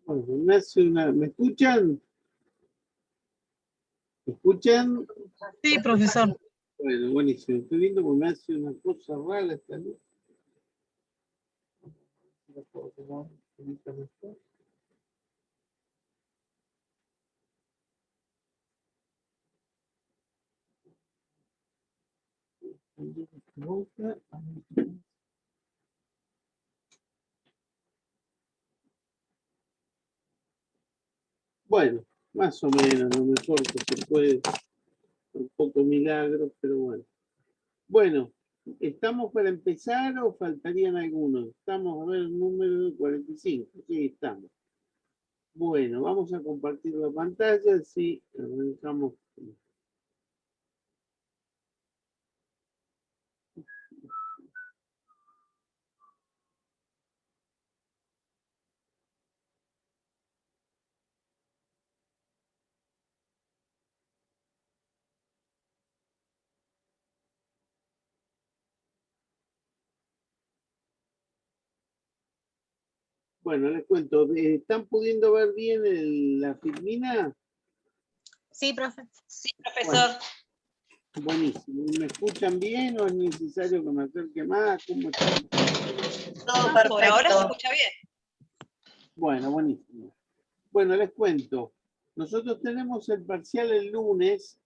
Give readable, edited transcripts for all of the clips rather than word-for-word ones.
Bueno, ¿me escuchan? ¿Me escuchan? Sí, profesor. Bueno, buenísimo. Estoy viendo que me hace una cosa rara esta luz. ¿La puedo tomar un poquito mejor? Bueno, más o menos, lo mejor que se puede, un poco milagros, pero bueno. Bueno, ¿estamos para empezar o faltarían algunos? Estamos, a ver, el número 45. Sí, estamos. Bueno, vamos a compartir la pantalla, sí, arrancamos. Bueno, les cuento, ¿están pudiendo ver bien la filmina? Sí, profe. Sí, profesor. Bueno, buenísimo. ¿Me escuchan bien o es necesario que me acerque más? ¿Cómo están? Todo perfecto. Por ahora se escucha bien. Bueno, buenísimo. Bueno, les cuento. Nosotros tenemos el parcial el lunes.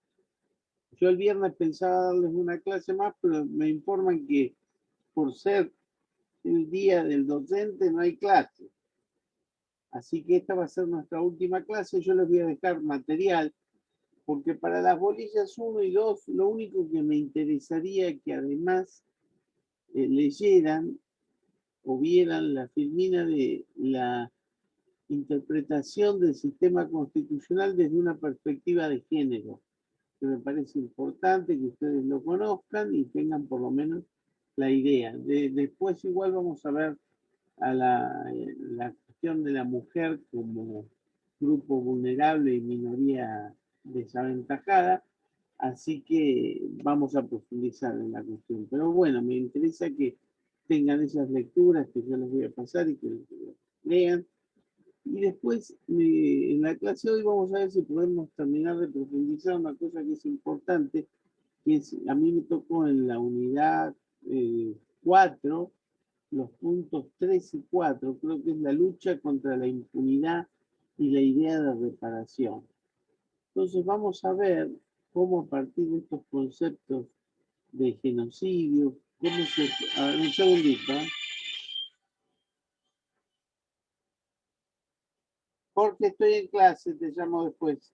Yo el viernes pensaba darles una clase más, pero me informan que por ser el día del docente no hay clase. Así que esta va a ser nuestra última clase. Yo les voy a dejar material, porque para las bolillas 1 y 2, lo único que me interesaría que además leyeran o vieran la filmina de la interpretación del sistema constitucional desde una perspectiva de género, que me parece importante que ustedes lo conozcan y tengan por lo menos la idea. Después igual vamos a ver a la cuestión de la mujer como grupo vulnerable y minoría desaventajada, así que vamos a profundizar en la cuestión. Pero bueno, me interesa que tengan esas lecturas que yo les voy a pasar y que lean. Y después, en la clase de hoy vamos a ver si podemos terminar de profundizar una cosa que es importante, que es, a mí me tocó en la unidad 4, los puntos 3 y 4, creo que es la lucha contra la impunidad y la idea de reparación. Entonces vamos a ver cómo a partir de estos conceptos de genocidio, cómo se... A ver, un segundito. Jorge, estoy en clase, te llamo después.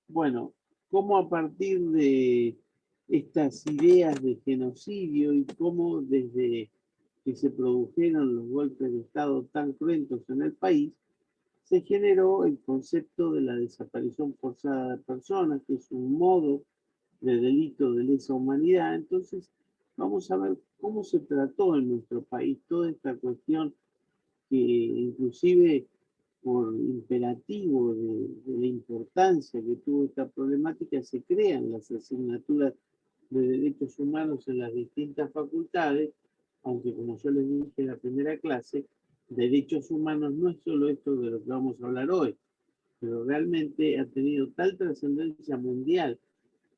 Bueno, cómo a partir de estas ideas de genocidio y cómo desde que se produjeron los golpes de Estado tan cruentos en el país, se generó el concepto de la desaparición forzada de personas, que es un modo de delito de lesa humanidad. Entonces, vamos a ver cómo se trató en nuestro país toda esta cuestión que inclusive por imperativo de la importancia que tuvo esta problemática, se crean las asignaturas de derechos humanos en las distintas facultades, aunque como yo les dije en la primera clase, derechos humanos no es solo esto de lo que vamos a hablar hoy, pero realmente ha tenido tal trascendencia mundial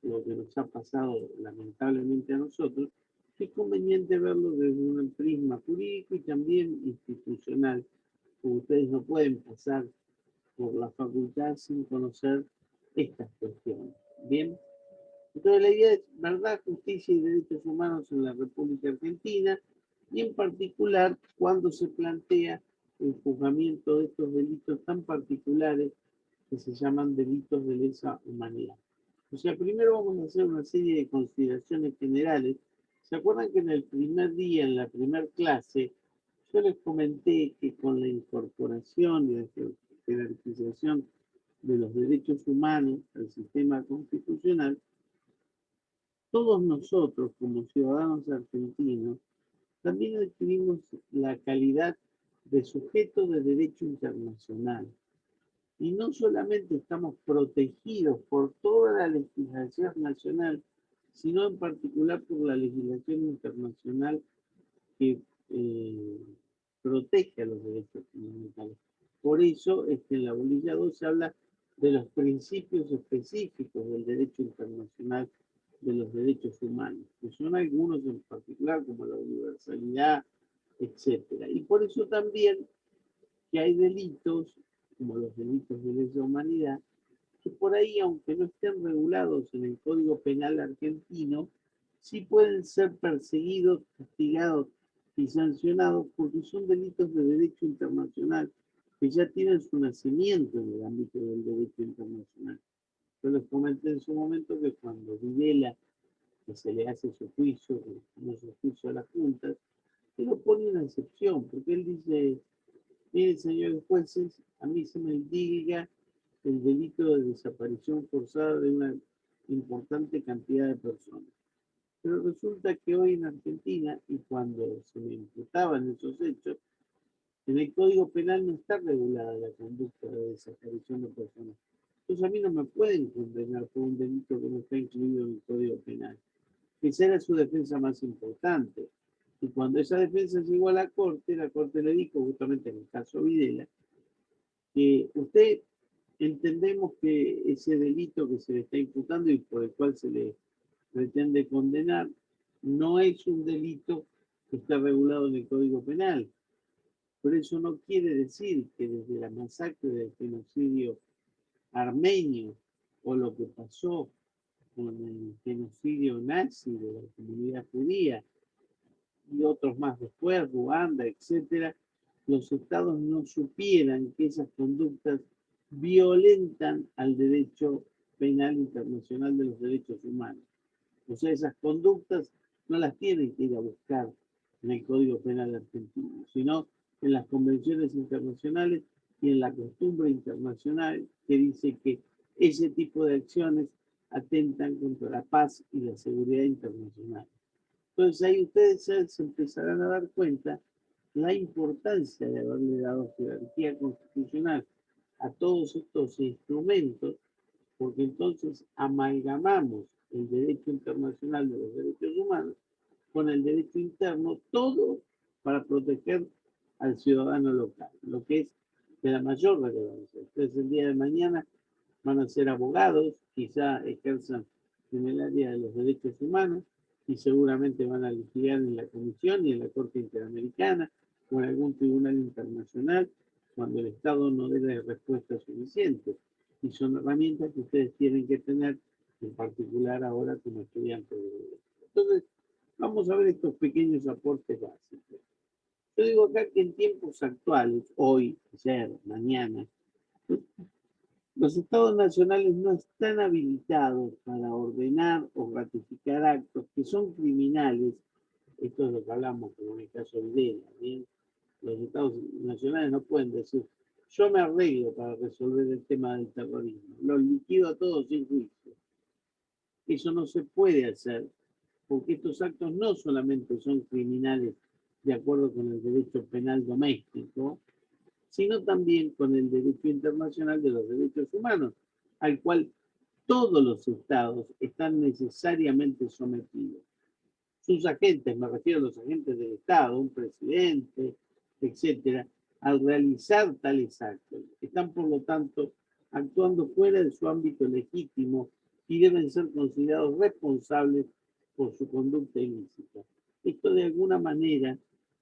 lo que nos ha pasado lamentablemente a nosotros, que es conveniente verlo desde un prisma jurídico y también institucional. Como ustedes no pueden pasar por la facultad sin conocer estas cuestiones. Bien, entonces la idea es verdad, justicia y derechos humanos en la República Argentina y en particular cuando se plantea el juzgamiento de estos delitos tan particulares que se llaman delitos de lesa humanidad. O sea, primero vamos a hacer una serie de consideraciones generales. ¿Se acuerdan que en el primer día, en la primera clase, yo les comenté que con la incorporación y la jerarquización de los derechos humanos al sistema constitucional, todos nosotros como ciudadanos argentinos también adquirimos la calidad de sujeto de derecho internacional. Y no solamente estamos protegidos por toda la legislación nacional, sino en particular por la legislación internacional que protege a los derechos fundamentales. Por eso es que en la bolilla 2 se habla de los principios específicos del derecho internacional de los derechos humanos, que son algunos en particular como la universalidad, etcétera. Y por eso también que hay delitos, como los delitos de lesa humanidad, que por ahí, aunque no estén regulados en el Código Penal argentino, sí pueden ser perseguidos, castigados y sancionados porque son delitos de derecho internacional que ya tienen su nacimiento en el ámbito del derecho internacional. Yo les comenté en su momento que cuando Videla, que se le hace su juicio, el famoso juicio a las juntas, él pone una excepción, porque él dice, miren, señores jueces, a mí se me indica el delito de desaparición forzada de una importante cantidad de personas. Pero resulta que hoy en Argentina, y cuando se me imputaban esos hechos, en el Código Penal no está regulada la conducta de desaparición de personas. Entonces a mí no me pueden condenar por un delito que no está incluido en el Código Penal. Esa era su defensa más importante. Y cuando esa defensa llegó a la Corte le dijo, justamente en el caso Videla, que usted entendemos que ese delito que se le está imputando y por el cual se le pretende condenar no es un delito que está regulado en el Código Penal. Por eso no quiere decir que desde la masacre del genocidio armenio o lo que pasó con el genocidio nazi de la comunidad judía y otros más después, Ruanda, etcétera, los estados no supieran que esas conductas violentan al derecho penal internacional de los derechos humanos. O sea, esas conductas no las tienen que ir a buscar en el Código Penal argentino, sino en las convenciones internacionales y en la costumbre internacional que dice que ese tipo de acciones atentan contra la paz y la seguridad internacional. Entonces ahí ustedes se empezarán a dar cuenta la importancia de haberle dado jerarquía constitucional a todos estos instrumentos, porque entonces amalgamamos el derecho internacional de los derechos humanos con el derecho interno, todo para proteger al ciudadano local, lo que es de la mayor relevancia. Ustedes el día de mañana van a ser abogados, quizá ejerzan en el área de los derechos humanos y seguramente van a litigar en la Comisión y en la Corte Interamericana o en algún tribunal internacional cuando el Estado no dé la respuesta suficiente. Y son herramientas que ustedes tienen que tener, en particular ahora como estudiantes de derecho. Entonces, vamos a ver estos pequeños aportes básicos. Yo digo acá que en tiempos actuales, hoy, ayer, mañana, los estados nacionales no están habilitados para ordenar o ratificar actos que son criminales. Esto es lo que hablamos como en el caso de Videla, ¿bien? Los estados nacionales no pueden decir, yo me arreglo para resolver el tema del terrorismo, los liquido a todos sin juicio. Eso no se puede hacer, porque estos actos no solamente son criminales de acuerdo con el derecho penal doméstico, sino también con el derecho internacional de los derechos humanos, al cual todos los estados están necesariamente sometidos. Sus agentes, me refiero a los agentes del Estado, un presidente, etcétera, al realizar tales actos, están por lo tanto actuando fuera de su ámbito legítimo y deben ser considerados responsables por su conducta ilícita. Esto de alguna manera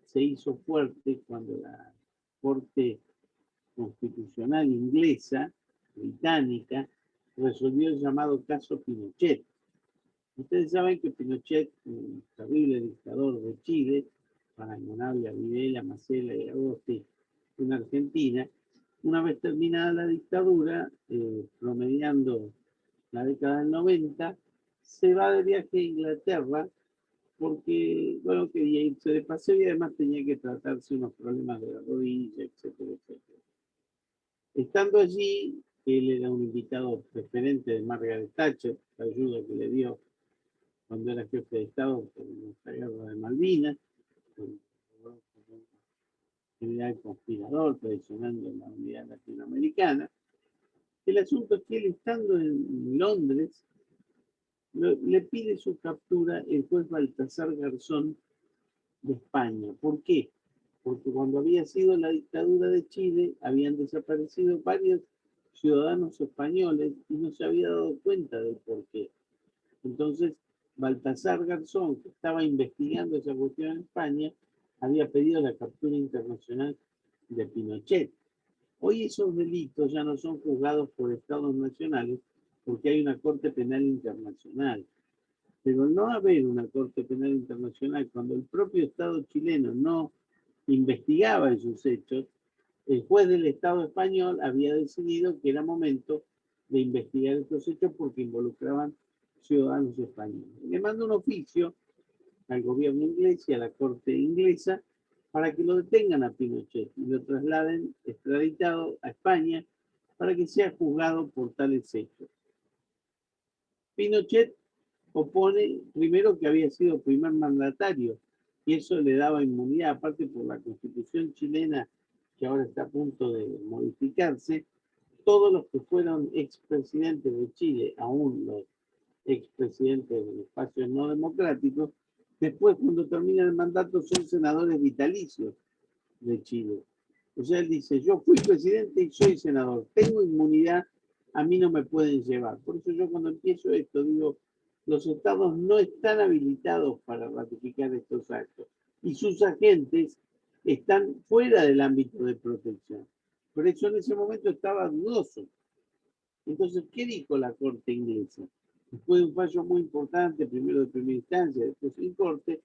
se hizo fuerte cuando la Corte Constitucional inglesa, británica, resolvió el llamado caso Pinochet. Ustedes saben que Pinochet, un terrible dictador de Chile, paragonable a Videla, Masela y Agosti en Argentina, una vez terminada la dictadura, promediando la década del 90, se va de viaje a Inglaterra porque, bueno, quería irse de paseo y además tenía que tratarse unos problemas de la rodilla, etcétera, etcétera. Estando allí, él era un invitado preferente de Margaret Thatcher, la ayuda que le dio cuando era jefe de Estado en la guerra de Malvinas, un general conspirador, traicionando la unidad latinoamericana. El asunto es que él, estando en Londres, le pide su captura el juez Baltasar Garzón de España. ¿Por qué? porque cuando había sido la dictadura de Chile, habían desaparecido varios ciudadanos españoles y no se había dado cuenta del porqué. Entonces, Baltasar Garzón, que estaba investigando esa cuestión en España, había pedido la captura internacional de Pinochet. Hoy esos delitos ya no son juzgados por estados nacionales porque hay una Corte Penal Internacional. Pero no haber una Corte Penal Internacional cuando el propio Estado chileno no investigaba esos hechos, el juez del Estado español había decidido que era momento de investigar estos hechos porque involucraban ciudadanos españoles. Le manda un oficio al gobierno inglés y a la corte inglesa para que lo detengan a Pinochet y lo trasladen extraditado a España para que sea juzgado por tales hechos. Pinochet opone primero que había sido primer mandatario y eso le daba inmunidad, aparte por la constitución chilena que ahora está a punto de modificarse, todos los que fueron expresidentes de Chile, aún los expresidentes de los espacios no democráticos, después cuando termina el mandato son senadores vitalicios de Chile. O sea, él dice, yo fui presidente y soy senador, tengo inmunidad, a mí no me pueden llevar. Por eso yo cuando empiezo esto digo, los estados no están habilitados para ratificar estos actos y sus agentes están fuera del ámbito de protección. Por eso en ese momento estaba dudoso. Entonces, ¿qué dijo la Corte inglesa? Después de un fallo muy importante, primero de primera instancia, después en Corte,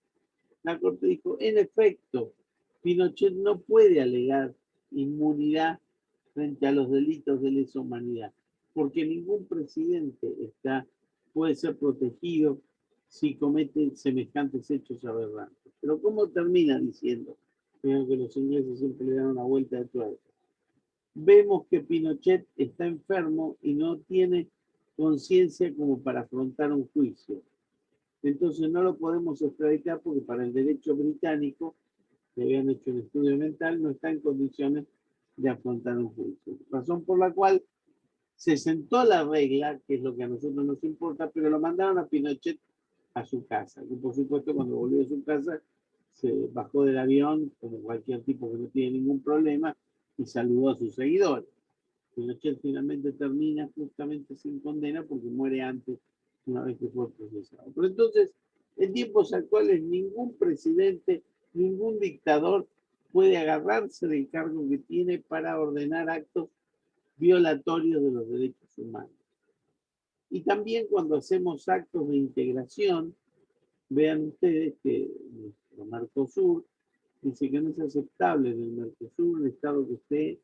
la Corte dijo, en efecto, Pinochet no puede alegar inmunidad frente a los delitos de lesa humanidad, porque ningún presidente puede ser protegido si comete semejantes hechos aberrantes. Pero ¿cómo termina diciendo? Creo que los ingleses siempre le dan una vuelta de tuerca. Vemos que Pinochet está enfermo y no tiene conciencia como para afrontar un juicio. Entonces no lo podemos extraditar porque para el derecho británico, que habían hecho un estudio mental, no está en condiciones de afrontar un juicio. Razón por la cual se sentó la regla, que es lo que a nosotros nos importa, pero lo mandaron a Pinochet a su casa. Y por supuesto cuando volvió a su casa se bajó del avión como cualquier tipo que no tiene ningún problema y saludó a sus seguidores. Pinochet finalmente termina justamente sin condena porque muere antes, una vez que fue procesado. Pero entonces, en tiempos actuales, ningún presidente, ningún dictador puede agarrarse del cargo que tiene para ordenar actos violatorios de los derechos humanos. Y también cuando hacemos actos de integración, vean ustedes que nuestro Mercosur dice que no es aceptable en el Mercosur el Estado que esté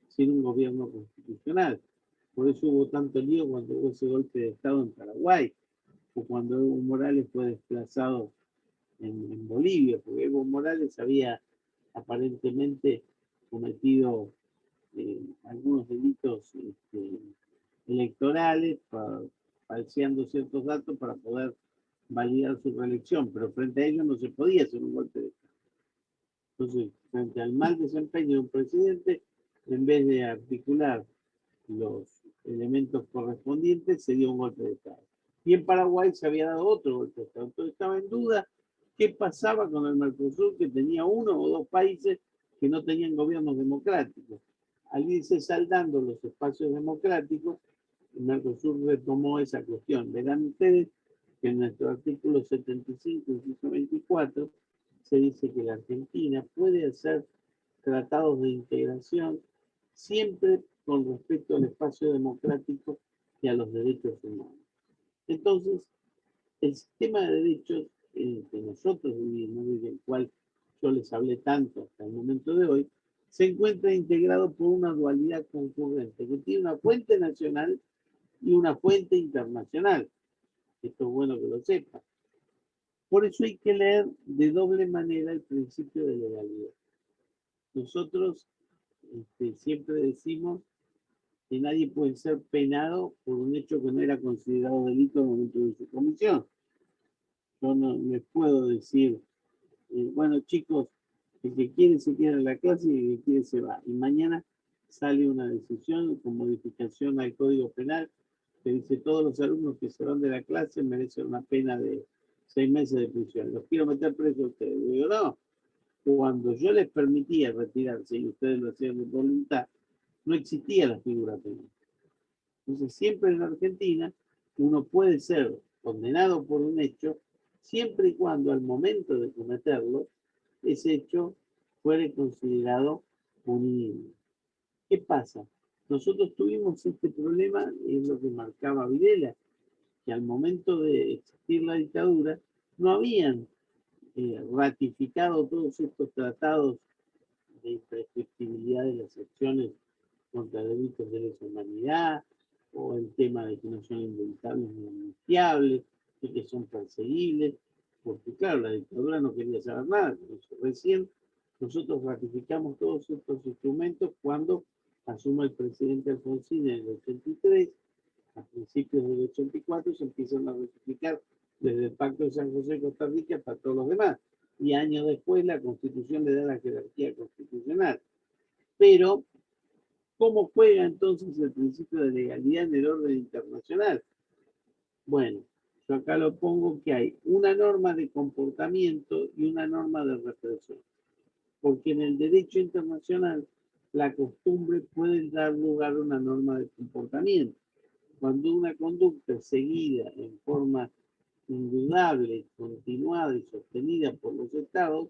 sin un gobierno constitucional. Por eso hubo tanto lío cuando hubo ese golpe de Estado en Paraguay, o cuando Evo Morales fue desplazado en Bolivia, porque Evo Morales había aparentemente cometido algunos delitos electorales, falseando ciertos datos para poder validar su reelección, pero frente a ello no se podía hacer un golpe de Estado. Entonces, frente al mal desempeño de un presidente, en vez de articular los elementos correspondientes, se dio un golpe de Estado. Y en Paraguay se había dado otro golpe de Estado. Entonces estaba en duda qué pasaba con el Mercosur, que tenía uno o dos países que no tenían gobiernos democráticos. Al irse saldando los espacios democráticos, el Mercosur retomó esa cuestión. Verán ustedes que en nuestro artículo 75, inciso 24, se dice que la Argentina puede hacer tratados de integración siempre con respecto al espacio democrático y a los derechos humanos. Entonces, el sistema de derechos que nosotros vivimos y del cual yo les hablé tanto hasta el momento de hoy, se encuentra integrado por una dualidad concurrente que tiene una fuente nacional y una fuente internacional. Esto es bueno que lo sepan. Por eso hay que leer de doble manera el principio de legalidad. Nosotros siempre decimos que nadie puede ser penado por un hecho que no era considerado delito en el momento de su comisión. Yo no les puedo decir, bueno chicos, el que quiere se queda en la clase y el que quiere se va. Y mañana sale una decisión con modificación al Código Penal que dice todos los alumnos que se van de la clase merecen una pena de 6 meses de prisión. Los quiero meter presos a ustedes. Digo, no, cuando yo les permitía retirarse y ustedes lo hacían de voluntad, no existía la figura penal. Entonces, siempre en la Argentina, uno puede ser condenado por un hecho siempre y cuando al momento de cometerlo, ese hecho fuere considerado punible. ¿Qué pasa? Nosotros tuvimos este problema, y es lo que marcaba Videla, que al momento de existir la dictadura, no habían ratificado todos estos tratados de imprescriptibilidad de las acciones contra delitos de lesa humanidad, o el tema de que no son indultables ni amnistiables, y que son perseguibles, porque claro, la dictadura no quería saber nada con eso. Recién nosotros ratificamos todos estos instrumentos cuando asume el presidente Alfonsín en el 83, a principios del 84 se empiezan a ratificar desde el Pacto de San José de Costa Rica para todos los demás. Y años después la Constitución le da la jerarquía constitucional. Pero, ¿cómo juega entonces el principio de legalidad en el orden internacional? Bueno, yo acá lo pongo que hay una norma de comportamiento y una norma de represión. Porque en el derecho internacional la costumbre puede dar lugar a una norma de comportamiento. Cuando una conducta es seguida en forma indudable, continuada y sostenida por los estados,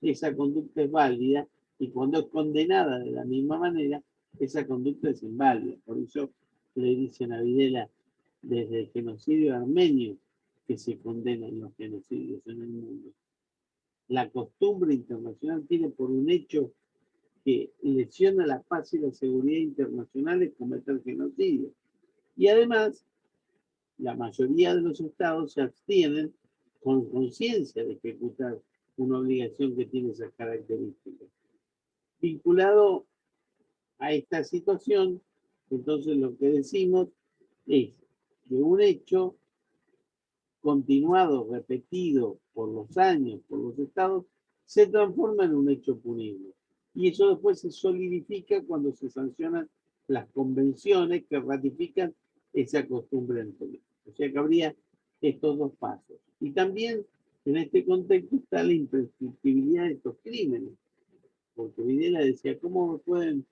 esa conducta es válida, y cuando es condenada de la misma manera, esa conducta es inválida. Por eso le dicen a Videla, desde el genocidio armenio, que se condenan los genocidios en el mundo. La costumbre internacional tiene por un hecho que lesiona la paz y la seguridad internacionales cometer genocidio. Y además, la mayoría de los estados se abstienen con conciencia de ejecutar una obligación que tiene esas características. Vinculado a esta situación, entonces lo que decimos es que un hecho continuado, repetido por los años, por los estados, se transforma en un hecho punible. Y eso después se solidifica cuando se sancionan las convenciones que ratifican esa costumbre anterior. O sea que habría estos dos pasos. Y también en este contexto está la imprescriptibilidad de estos crímenes. Porque Videla decía, ¿cómo pueden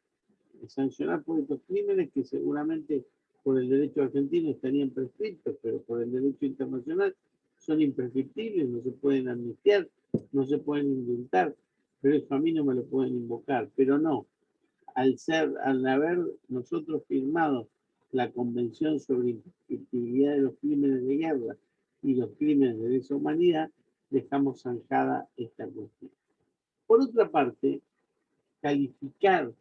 sancionar por estos crímenes que seguramente por el derecho argentino estarían prescriptos, pero por el derecho internacional son imprescriptibles, no se pueden amnistiar, no se pueden indultar, pero eso a mí no me lo pueden invocar? Pero no, al haber nosotros firmado la Convención sobre Imprescriptibilidad de los Crímenes de Guerra y los Crímenes de Lesa Humanidad, dejamos zanjada esta cuestión. Por otra parte, calificar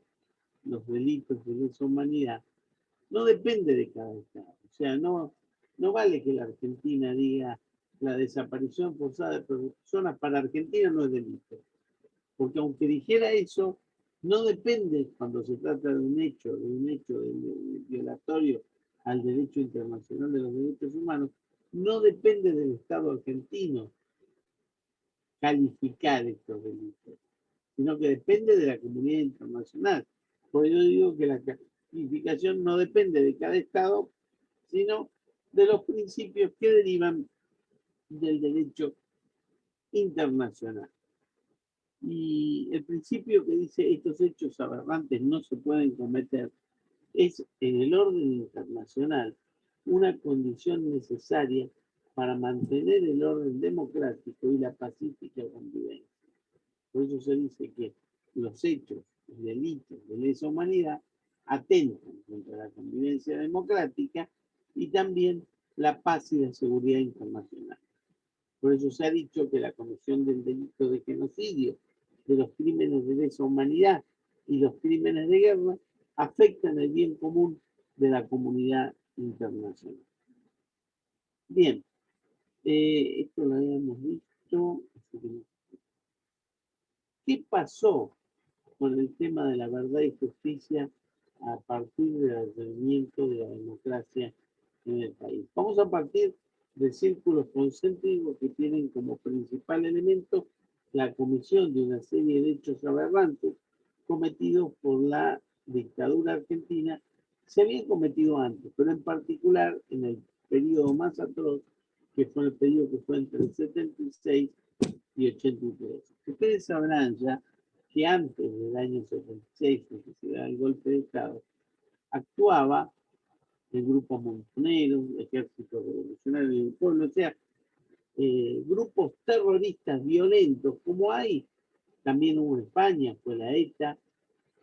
los delitos de lesa humanidad no depende de cada estado. O sea, no vale que la Argentina diga la desaparición forzada de personas para Argentina no es delito. Porque aunque dijera eso, no depende cuando se trata de un hecho violatorio al derecho internacional de los derechos humanos, no depende del Estado argentino calificar estos delitos, sino que depende de la comunidad internacional. Por eso digo que la calificación no depende de cada Estado, sino de los principios que derivan del derecho internacional. Y el principio que dice estos hechos aberrantes no se pueden cometer es, en el orden internacional, una condición necesaria para mantener el orden democrático y la pacífica convivencia. Por eso se dice que los hechos y delitos de lesa humanidad atentan contra la convivencia democrática y también la paz y la seguridad internacional. Por eso se ha dicho que la comisión del delito de genocidio, de los crímenes de lesa humanidad y los crímenes de guerra afectan el bien común de la comunidad internacional. Bien, esto lo habíamos visto. ¿Qué pasó con el tema de la verdad y justicia a partir del advenimiento de la democracia en el país? Vamos a partir de círculos concéntricos que tienen como principal elemento la comisión de una serie de hechos aberrantes cometidos por la dictadura argentina. Se habían cometido antes, pero en particular en el periodo más atroz, que fue el periodo que fue entre el 76 y 83. Ustedes sabrán ya que antes del año 76, en que se da el golpe de Estado, actuaba el grupo Montoneros, el Ejército Revolucionario del Pueblo, o sea, grupos terroristas violentos, como hay, también hubo en España, fue la ETA,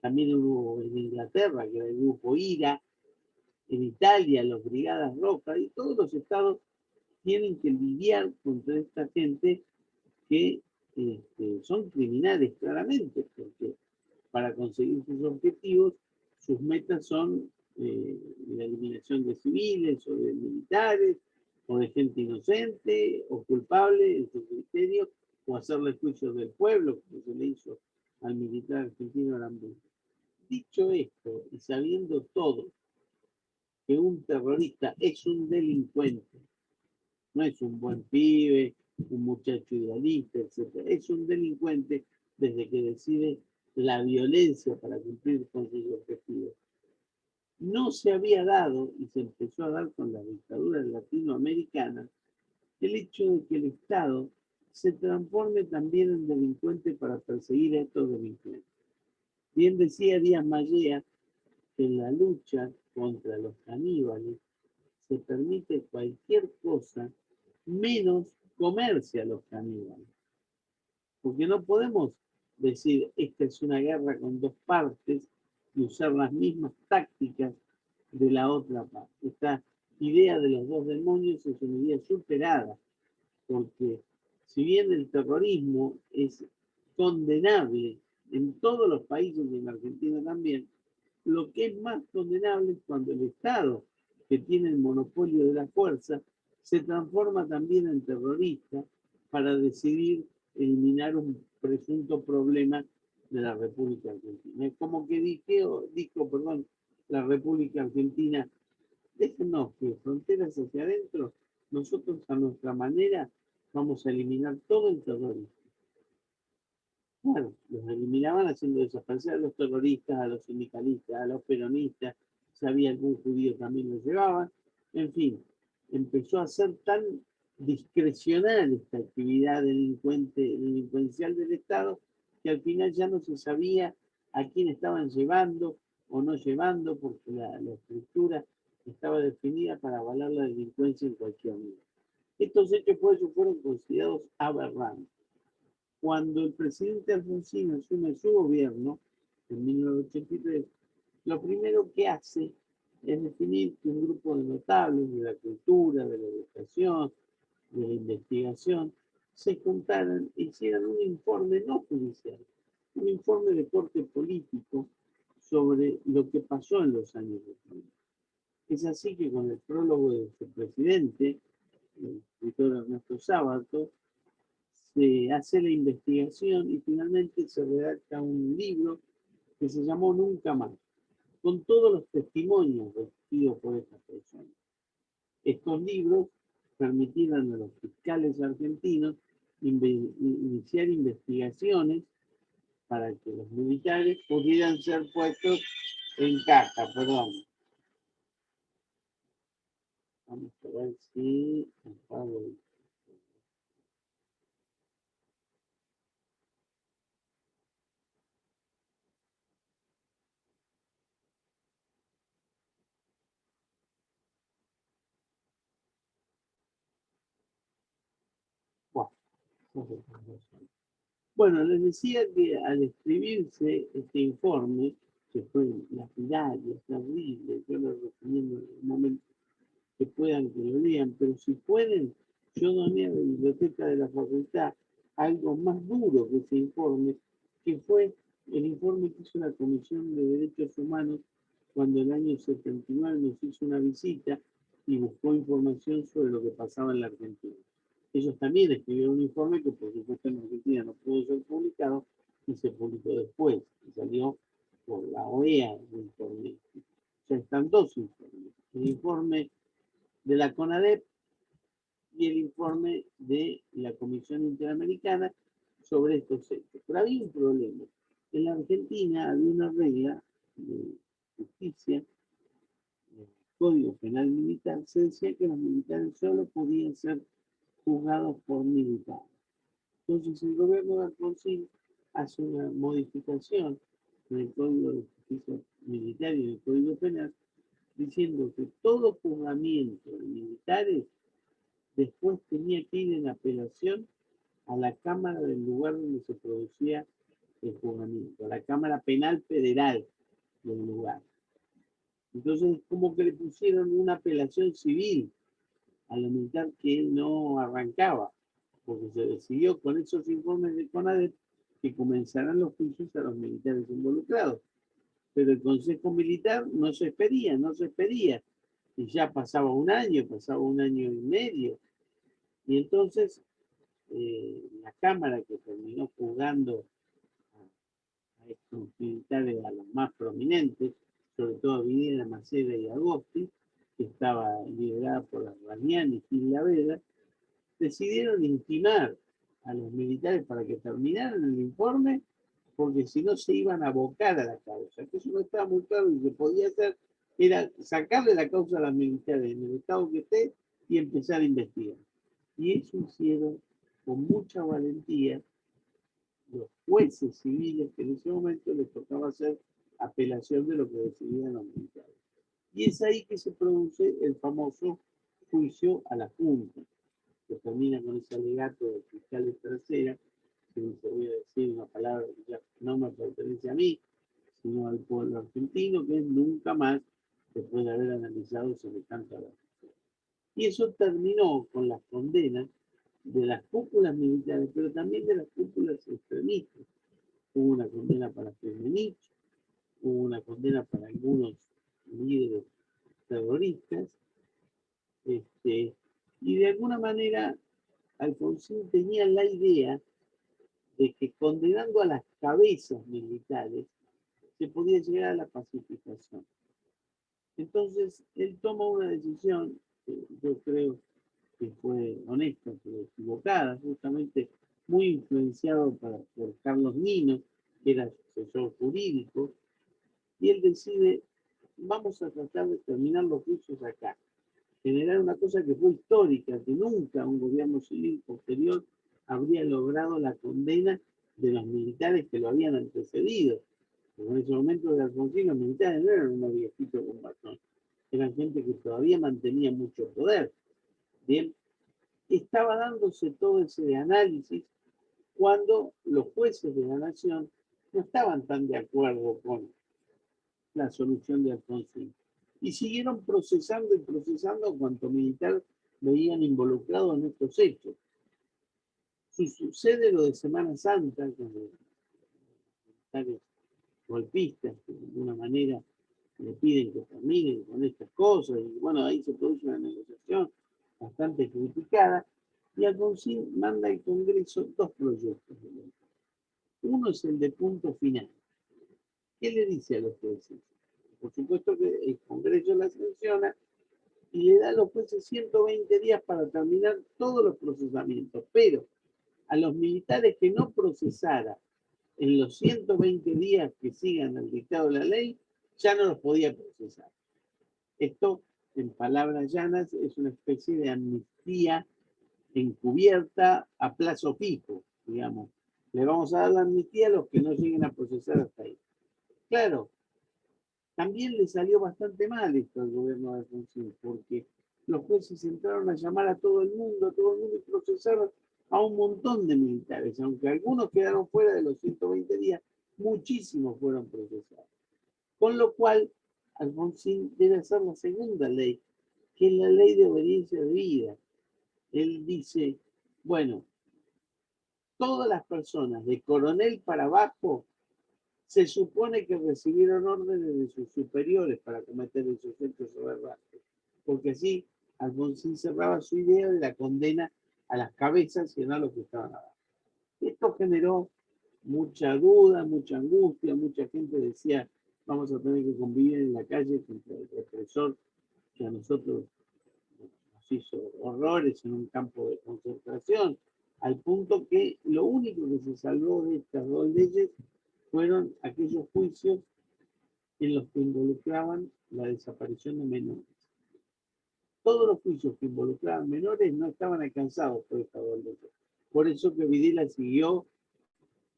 también hubo en Inglaterra, que era el grupo IRA, en Italia, las Brigadas Rojas, y todos los estados tienen que lidiar contra esta gente que son criminales claramente, porque para conseguir sus objetivos, sus metas son la eliminación de civiles o de militares o de gente inocente o culpable en su criterio o hacerle juicio del pueblo, como se le hizo al militar argentino Aramburu. Dicho esto y sabiendo todo que un terrorista es un delincuente, no es un buen pibe, un muchacho idealista, etc. Es un delincuente desde que decide la violencia para cumplir con sus objetivos. No se había dado, y se empezó a dar con las dictaduras latinoamericanas, el hecho de que el Estado se transforme también en delincuente para perseguir a estos delincuentes. Bien decía Díaz Mallea que en la lucha contra los caníbales se permite cualquier cosa menos comerse a los caníbales. Porque no podemos decir, esta es una guerra con dos partes y usar las mismas tácticas de la otra parte. Esta idea de los dos demonios es una idea superada, porque si bien el terrorismo es condenable en todos los países y en Argentina también, lo que es más condenable es cuando el Estado, que tiene el monopolio de la fuerza, se transforma también en terrorista para decidir eliminar un presunto problema de la República Argentina. Es como que dijo, la República Argentina, déjenos que fronteras hacia adentro, nosotros a nuestra manera vamos a eliminar todo el terrorismo. Claro, los eliminaban haciendo desaparecer a los terroristas, a los sindicalistas, a los peronistas, si había algún judío también lo llevaban. En fin, empezó a ser tan discrecional esta actividad delincuencial del Estado que al final ya no se sabía a quién estaban llevando o no llevando, porque la estructura estaba definida para avalar la delincuencia en cualquier nivel. Estos hechos por eso fueron considerados aberrantes. Cuando el presidente Alfonsín asume su gobierno, en 1983, lo primero que hace es definir que un grupo de notables de la cultura, de la educación, de la investigación, se juntaran e hicieran un informe no judicial, un informe de corte político sobre lo que pasó en los años 2000. Es así que con el prólogo de su presidente, el escritor Ernesto Sábato, se hace la investigación y finalmente se redacta un libro que se llamó Nunca Más, con todos los testimonios recibidos por estas personas. Estos libros permitieron a los fiscales argentinos iniciar investigaciones para que los militares pudieran ser puestos en caja. Perdón. Vamos a ver si... Bueno, les decía que al escribirse este informe, que fue lapidario, terrible, yo les recomiendo en un momento que puedan que lo lean, pero si pueden, yo doné a la biblioteca de la facultad algo más duro que ese informe, que fue el informe que hizo la Comisión de Derechos Humanos cuando en el año 79 nos hizo una visita y buscó información sobre lo que pasaba en la Argentina. Ellos también escribieron un informe que por supuesto en Argentina no pudo ser publicado y se publicó después, y salió por la OEA el informe. O sea, están dos informes. El informe de la CONADEP y el informe de la Comisión Interamericana sobre estos hechos. Pero había un problema. En la Argentina había una regla de justicia, el Código Penal Militar, se decía que los militares solo podían ser juzgados por militares. Entonces el gobierno de Alfonsín hace una modificación en el Código de Justicia Militar y en el Código Penal, diciendo que todo juzgamiento de militares después tenía que ir en apelación a la Cámara del lugar donde se producía el juzgamiento, a la Cámara Penal Federal del lugar. Entonces, como que le pusieron una apelación civil a lo militar que él no arrancaba, porque se decidió con esos informes de CONADEP que comenzarán los juicios a los militares involucrados. Pero el Consejo Militar no se expedía. Y ya pasaba un año y medio. Y entonces la Cámara que terminó juzgando a estos militares, a los más prominentes, sobre todo a Videla, Maceda y Agosti, que estaba liderada por Arranián y Gil Laveda, decidieron intimar a los militares para que terminaran el informe, porque si no se iban a abocar a la causa. Que eso no estaba muy claro y lo que podía hacer era sacarle la causa a los militares en el estado que esté y empezar a investigar. Y eso hicieron con mucha valentía los jueces civiles que en ese momento les tocaba hacer apelación de lo que decidían los militares. Y es ahí que se produce el famoso juicio a la Junta, que termina con ese alegato de fiscales tercera, que se voy a decir una palabra que ya no me pertenece a mí, sino al pueblo argentino, que es nunca más, después de haber analizado semejante aberración. Y eso terminó con las condenas de las cúpulas militares, pero también de las cúpulas extremistas. Hubo una condena para Femenich, hubo una condena para algunos líderes terroristas, y de alguna manera Alfonsín tenía la idea de que condenando a las cabezas militares se podía llegar a la pacificación. Entonces, él toma una decisión que yo creo que fue honesta, pero equivocada, justamente muy influenciado por Carlos Nino, que era asesor jurídico, y él decide, vamos a tratar de terminar los juicios acá, generar una cosa que fue histórica, que nunca un gobierno civil posterior habría logrado la condena de los militares que lo habían antecedido. Porque en ese momento de Alfonsín los militares no eran unos viejitos con bastón, eran gente que todavía mantenía mucho poder. Bien, estaba dándose todo ese análisis cuando los jueces de la nación no estaban tan de acuerdo con la solución de Alfonsín. Y siguieron procesando y procesando cuanto militar veían involucrado en estos hechos. Sucede lo de Semana Santa, con los militares golpistas, que de alguna manera le piden que terminen con estas cosas, y bueno, ahí se produce una negociación bastante criticada, y Alfonsín manda al Congreso dos proyectos de ley. Uno es el de punto final. ¿Qué le dice a los jueces? Por supuesto que el Congreso la sanciona y le da a los jueces 120 días para terminar todos los procesamientos, pero a los militares que no procesara en los 120 días que sigan el dictado de la ley, ya no los podía procesar. Esto, en palabras llanas, es una especie de amnistía encubierta a plazo fijo, digamos. Le vamos a dar la amnistía a los que no lleguen a procesar hasta ahí. Claro, también le salió bastante mal esto al gobierno de Alfonsín, porque los jueces entraron a llamar a todo el mundo y procesaron a un montón de militares, aunque algunos quedaron fuera de los 120 días, muchísimos fueron procesados. Con lo cual, Alfonsín debe hacer la segunda ley, que es la ley de obediencia debida. Él dice, bueno, todas las personas de coronel para abajo se supone que recibieron órdenes de sus superiores para cometer esos hechos aberrantes, porque así Alfonsín cerraba su idea de la condena a las cabezas y no a los que estaban abajo. Esto generó mucha duda, mucha angustia, mucha gente decía, vamos a tener que convivir en la calle contra el represor que a nosotros nos hizo horrores en un campo de concentración, al punto que lo único que se salvó de estas dos leyes fueron aquellos juicios en los que involucraban la desaparición de menores. Todos los juicios que involucraban menores no estaban alcanzados por esta dos leyes. Por eso que Videla siguió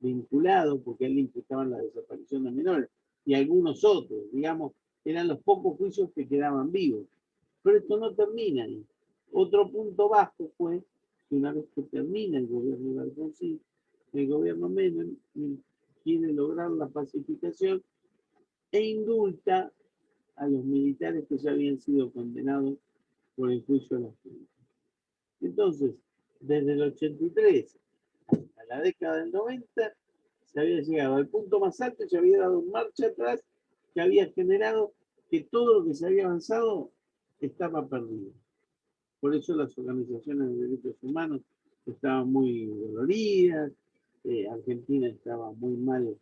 vinculado, porque a él le imputaban la desaparición de menores, y algunos otros, digamos, eran los pocos juicios que quedaban vivos. Pero esto no termina ahí. Otro punto bajo fue que una vez que termina el gobierno de Alfonsín, el gobierno Menem quiere lograr la pacificación e indulta a los militares que ya habían sido condenados por el juicio de las juntas. Entonces, desde el 83 a la década del 90, se había llegado al punto más alto y se había dado marcha atrás que había generado que todo lo que se había avanzado estaba perdido. Por eso las organizaciones de derechos humanos estaban muy doloridas, Argentina estaba muy mal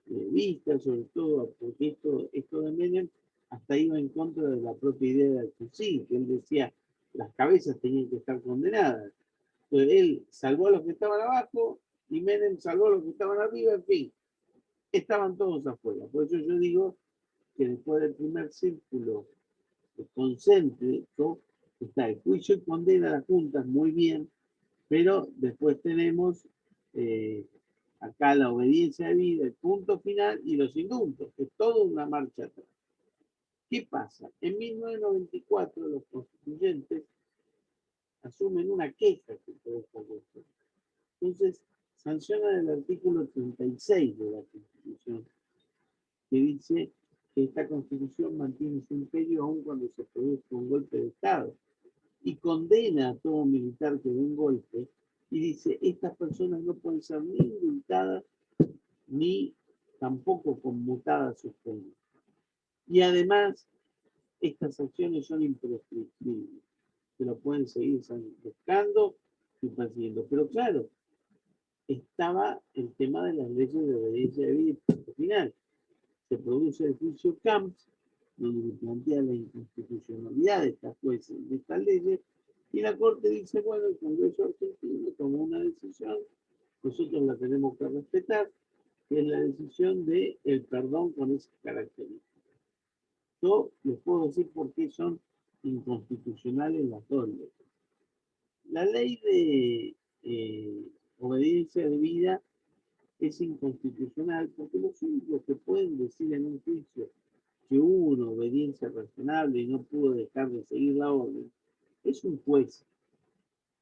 vista, sobre todo porque esto de Menem hasta iba en contra de la propia idea de Alfonsín, que él decía las cabezas tenían que estar condenadas. Entonces él salvó a los que estaban abajo y Menem salvó a los que estaban arriba, en fin, estaban todos afuera. Por eso yo digo que después del primer círculo concéntrico está el juicio y condena a las juntas, muy bien, pero después tenemos acá la obediencia de vida, el punto final y los indultos, que es toda una marcha atrás. ¿Qué pasa? En 1994 los constituyentes asumen una queja contra esta cuestión. Entonces, sancionan el artículo 36 de la Constitución, que dice que esta Constitución mantiene su imperio aun cuando se produzca un golpe de Estado, y condena a todo militar que dé un golpe, y dice, estas personas no pueden ser ni indultadas, ni tampoco conmutadas sus penas. Y además, estas acciones son imprescriptibles, que lo pueden seguir buscando y persiguiendo. Pero claro, estaba el tema de las leyes de obediencia de vida y punto final. Se produce el juicio Camps, donde se plantea la inconstitucionalidad de estas jueces, de estas leyes, y la Corte dice, bueno, el Congreso argentino tomó una decisión, nosotros la tenemos que respetar, que es la decisión del perdón con esas características. Yo les puedo decir por qué son inconstitucionales las dos leyes. La ley de obediencia de vida es inconstitucional porque los únicos que pueden decir en un juicio que hubo una obediencia razonable y no pudo dejar de seguir la orden es un juez.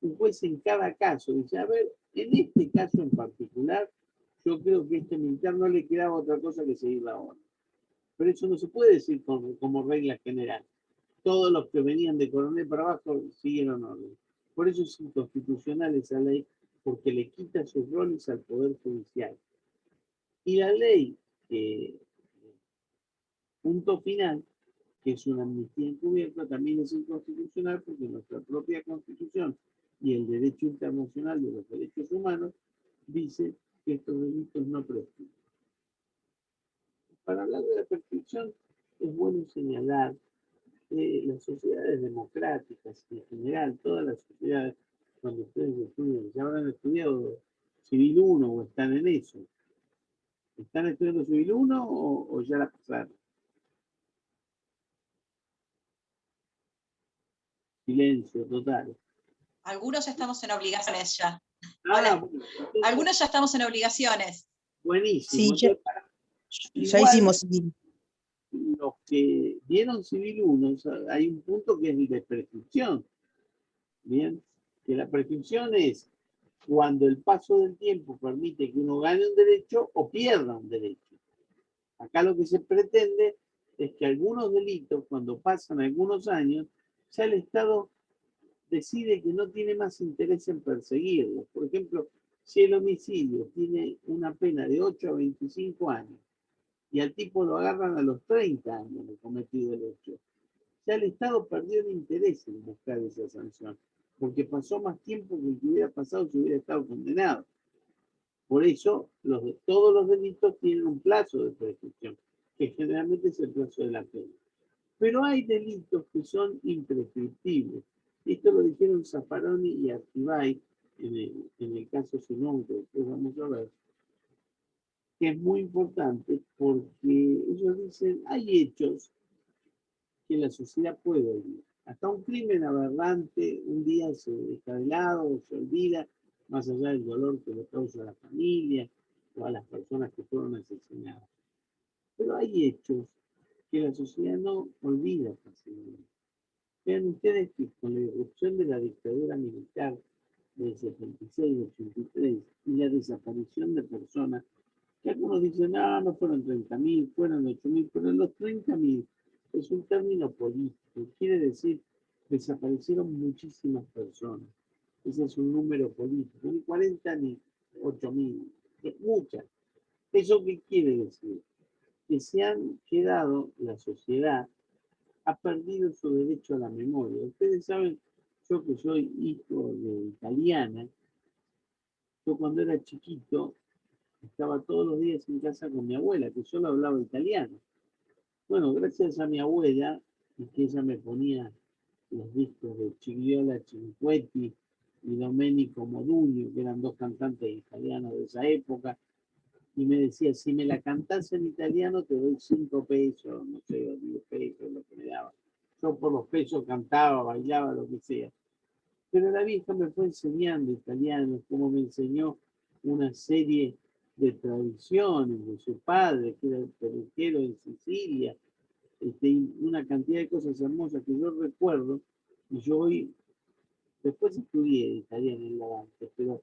Un juez en cada caso dice, a ver, en este caso en particular, yo creo que a este militar no le quedaba otra cosa que seguir la orden. Pero eso no se puede decir como regla general. Todos los que venían de coronel para abajo siguieron orden. Por eso es inconstitucional esa ley, porque le quita sus roles al Poder Judicial. Y la ley, punto final, que es una amnistía encubierta, también es inconstitucional porque nuestra propia Constitución y el derecho internacional de los derechos humanos dice que estos delitos no prescriben. Para hablar de la prescripción es bueno señalar que las sociedades democráticas, en general, todas las sociedades, cuando ustedes estudian, ya habrán estudiado Civil 1 o están en eso. ¿Están estudiando Civil 1 o ya la pasaron? Silencio total. Algunos estamos en obligaciones ya. Ah, bueno, entonces, algunos ya estamos en obligaciones. buenísimo. Sí, ya Igual, hicimos civil. los que dieron Civil 1, hay un punto que es el de prescripción. Bien, que la prescripción es cuando el paso del tiempo permite que uno gane un derecho o pierda un derecho. Acá lo que se pretende es que algunos delitos, cuando pasan algunos años, ya el Estado decide que no tiene más interés en perseguirlos. Por ejemplo, si el homicidio tiene una pena de 8 a 25 años y al tipo lo agarran a los 30 años de cometido el hecho, ya el Estado perdió el interés en buscar esa sanción, porque pasó más tiempo que el que hubiera pasado si hubiera estado condenado. Por eso, todos los delitos tienen un plazo de prescripción, que generalmente es el plazo de la pena. Pero hay delitos que son imprescriptibles. Esto lo dijeron Zaffaroni y Artibay en el caso Simón, que después vamos a ver, que es muy importante porque ellos dicen, hay hechos que la sociedad puede olvidar. Hasta un crimen aberrante un día se deja de lado, se olvida, más allá del dolor que le causa a la familia o a las personas que fueron asesinadas. Pero hay hechos que la sociedad no olvida fácilmente. Vean ustedes que con la irrupción de la dictadura militar del 76, 83 y la desaparición de personas, que algunos dicen, no fueron 30.000, fueron 8.000, pero los 30.000 es un término político, quiere decir desaparecieron muchísimas personas. Ese es un número político, ni 40 ni 8.000, es muchas. ¿Eso qué quiere decir? Que se han quedado, la sociedad ha perdido su derecho a la memoria. Ustedes saben, yo que soy hijo de italiana, yo cuando era chiquito estaba todos los días en casa con mi abuela, que solo hablaba italiano. Bueno, gracias a mi abuela, y que ella me ponía los discos de Gigliola Cinquetti y Domenico Modugno, que eran dos cantantes italianos de esa época, y me decía, si me la cantás en italiano te doy 5 pesos, no sé, o 10 pesos, lo que me daba. Yo por los pesos cantaba, bailaba, lo que sea. Pero la vieja me fue enseñando italiano, como me enseñó una serie de tradiciones de su padre, que era el peluquero en Sicilia, una cantidad de cosas hermosas que yo recuerdo, y yo hoy, después estudié italiano en Levante, pero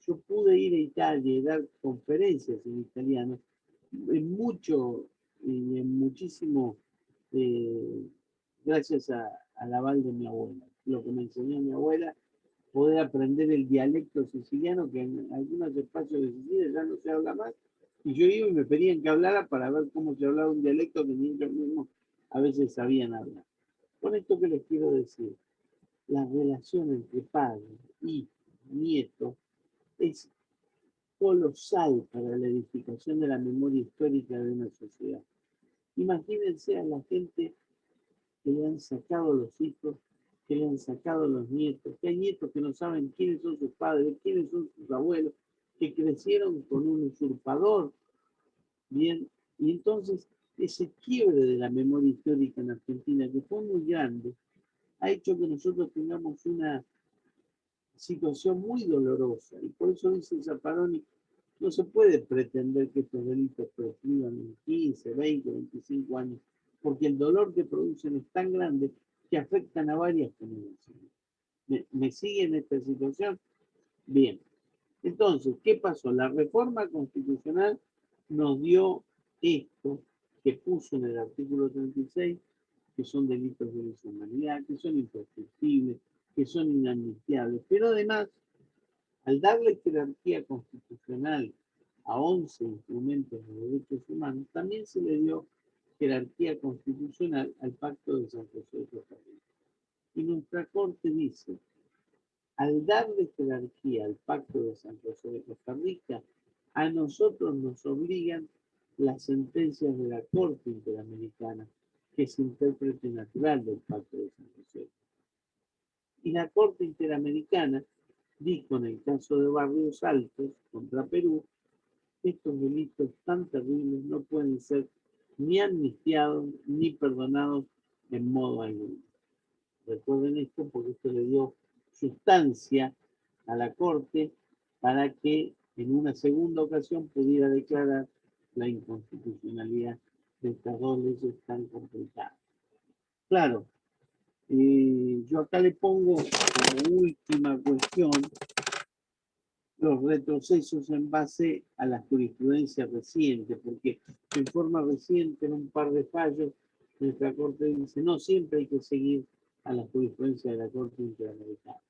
yo pude ir a Italia y dar conferencias en italiano, en mucho y en muchísimo, eh, gracias al aval de mi abuela. Lo que me enseñó mi abuela, poder aprender el dialecto siciliano, que en algunos espacios de Sicilia ya no se habla más, y yo iba y me pedían que hablara para ver cómo se hablaba un dialecto que ni ellos mismos a veces sabían hablar. Con esto que les quiero decir, la relación entre padre y nieto es colosal para la edificación de la memoria histórica de una sociedad. Imagínense a la gente que le han sacado los hijos, que le han sacado los nietos, que hay nietos que no saben quiénes son sus padres, quiénes son sus abuelos, que crecieron con un usurpador, bien, y entonces ese quiebre de la memoria histórica en Argentina, que fue muy grande, ha hecho que nosotros tengamos una situación muy dolorosa, y por eso dice Zaffaroni, no se puede pretender que estos delitos prescriban en 15, 20, 25 años, porque el dolor que producen es tan grande que afectan a varias generaciones. ¿Me siguen esta situación? Bien. Entonces, ¿qué pasó? La reforma constitucional nos dio esto que puso en el artículo 36, que son delitos de lesa humanidad, que son imprescriptibles, que son inamnistiables, pero además, al darle jerarquía constitucional a 11 instrumentos de derechos humanos, también se le dio jerarquía constitucional al Pacto de San José de Costa Rica. Y nuestra Corte dice, al darle jerarquía al Pacto de San José de Costa Rica, a nosotros nos obligan las sentencias de la Corte Interamericana, que es intérprete natural del Pacto de San José. Y la Corte Interamericana dijo en el caso de Barrios Altos contra Perú, estos delitos tan terribles no pueden ser ni amnistiados ni perdonados en modo alguno. Recuerden esto porque esto le dio sustancia a la Corte para que en una segunda ocasión pudiera declarar la inconstitucionalidad de estas dos leyes tan complicadas. Claro, yo acá le pongo como última cuestión los retrocesos en base a la jurisprudencia reciente, porque en forma reciente, en un par de fallos, nuestra Corte dice, no siempre hay que seguir a la jurisprudencia de la Corte Interamericana.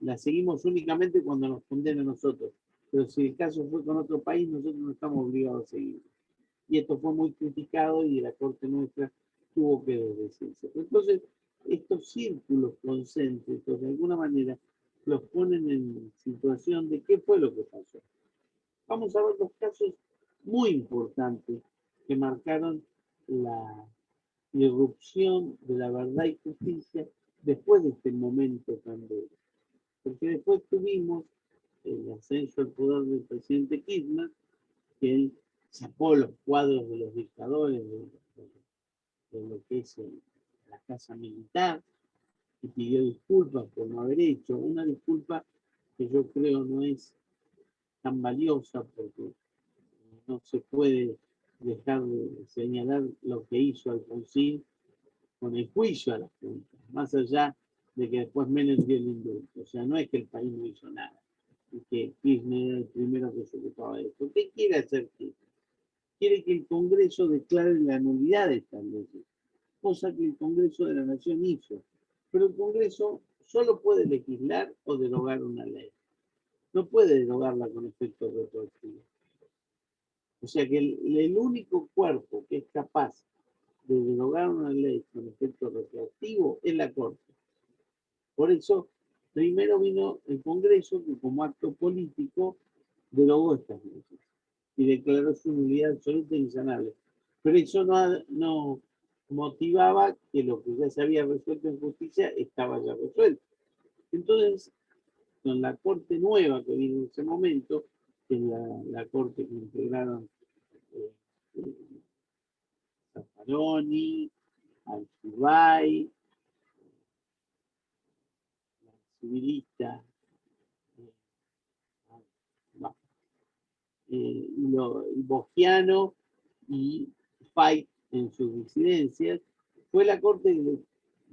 La seguimos únicamente cuando nos condena a nosotros, pero si el caso fue con otro país, nosotros no estamos obligados a seguirlo. Y esto fue muy criticado y la Corte nuestra tuvo que desdecirse. Entonces, estos círculos concéntricos, de alguna manera, los ponen en situación de qué fue lo que pasó. Vamos a ver dos casos muy importantes que marcaron la irrupción de la verdad y justicia después de este momento tan duro. Porque después tuvimos el ascenso al poder del presidente Kirchner, que él sacó los cuadros de los dictadores de lo que es la casa militar y pidió disculpas por no haber hecho una disculpa que yo creo no es tan valiosa porque no se puede dejar de señalar lo que hizo Alfonsín con el juicio a la Junta, más allá de que después Menem dio el indulto. O sea, no es que el país no hizo nada y que Kirchner era el primero que se ocupaba de esto. ¿Qué quiere hacer Kirchner? Quiere que el Congreso declare la nulidad de estas leyes, cosa que el Congreso de la Nación hizo. Pero el Congreso solo puede legislar o derogar una ley. No puede derogarla con efecto retroactivo. O sea que el único cuerpo que es capaz de derogar una ley con efecto retroactivo es la Corte. Por eso, primero vino el Congreso que como acto político derogó estas leyes y declaró su nulidad absoluta e insanable. Pero eso no motivaba que lo que ya se había resuelto en justicia estaba ya resuelto. Entonces, con la Corte nueva que vino en ese momento, que es la Corte que integraron Zaffaroni, Al-Subay, la civilista, y Bogiano y Fay en sus disidencias, fue la Corte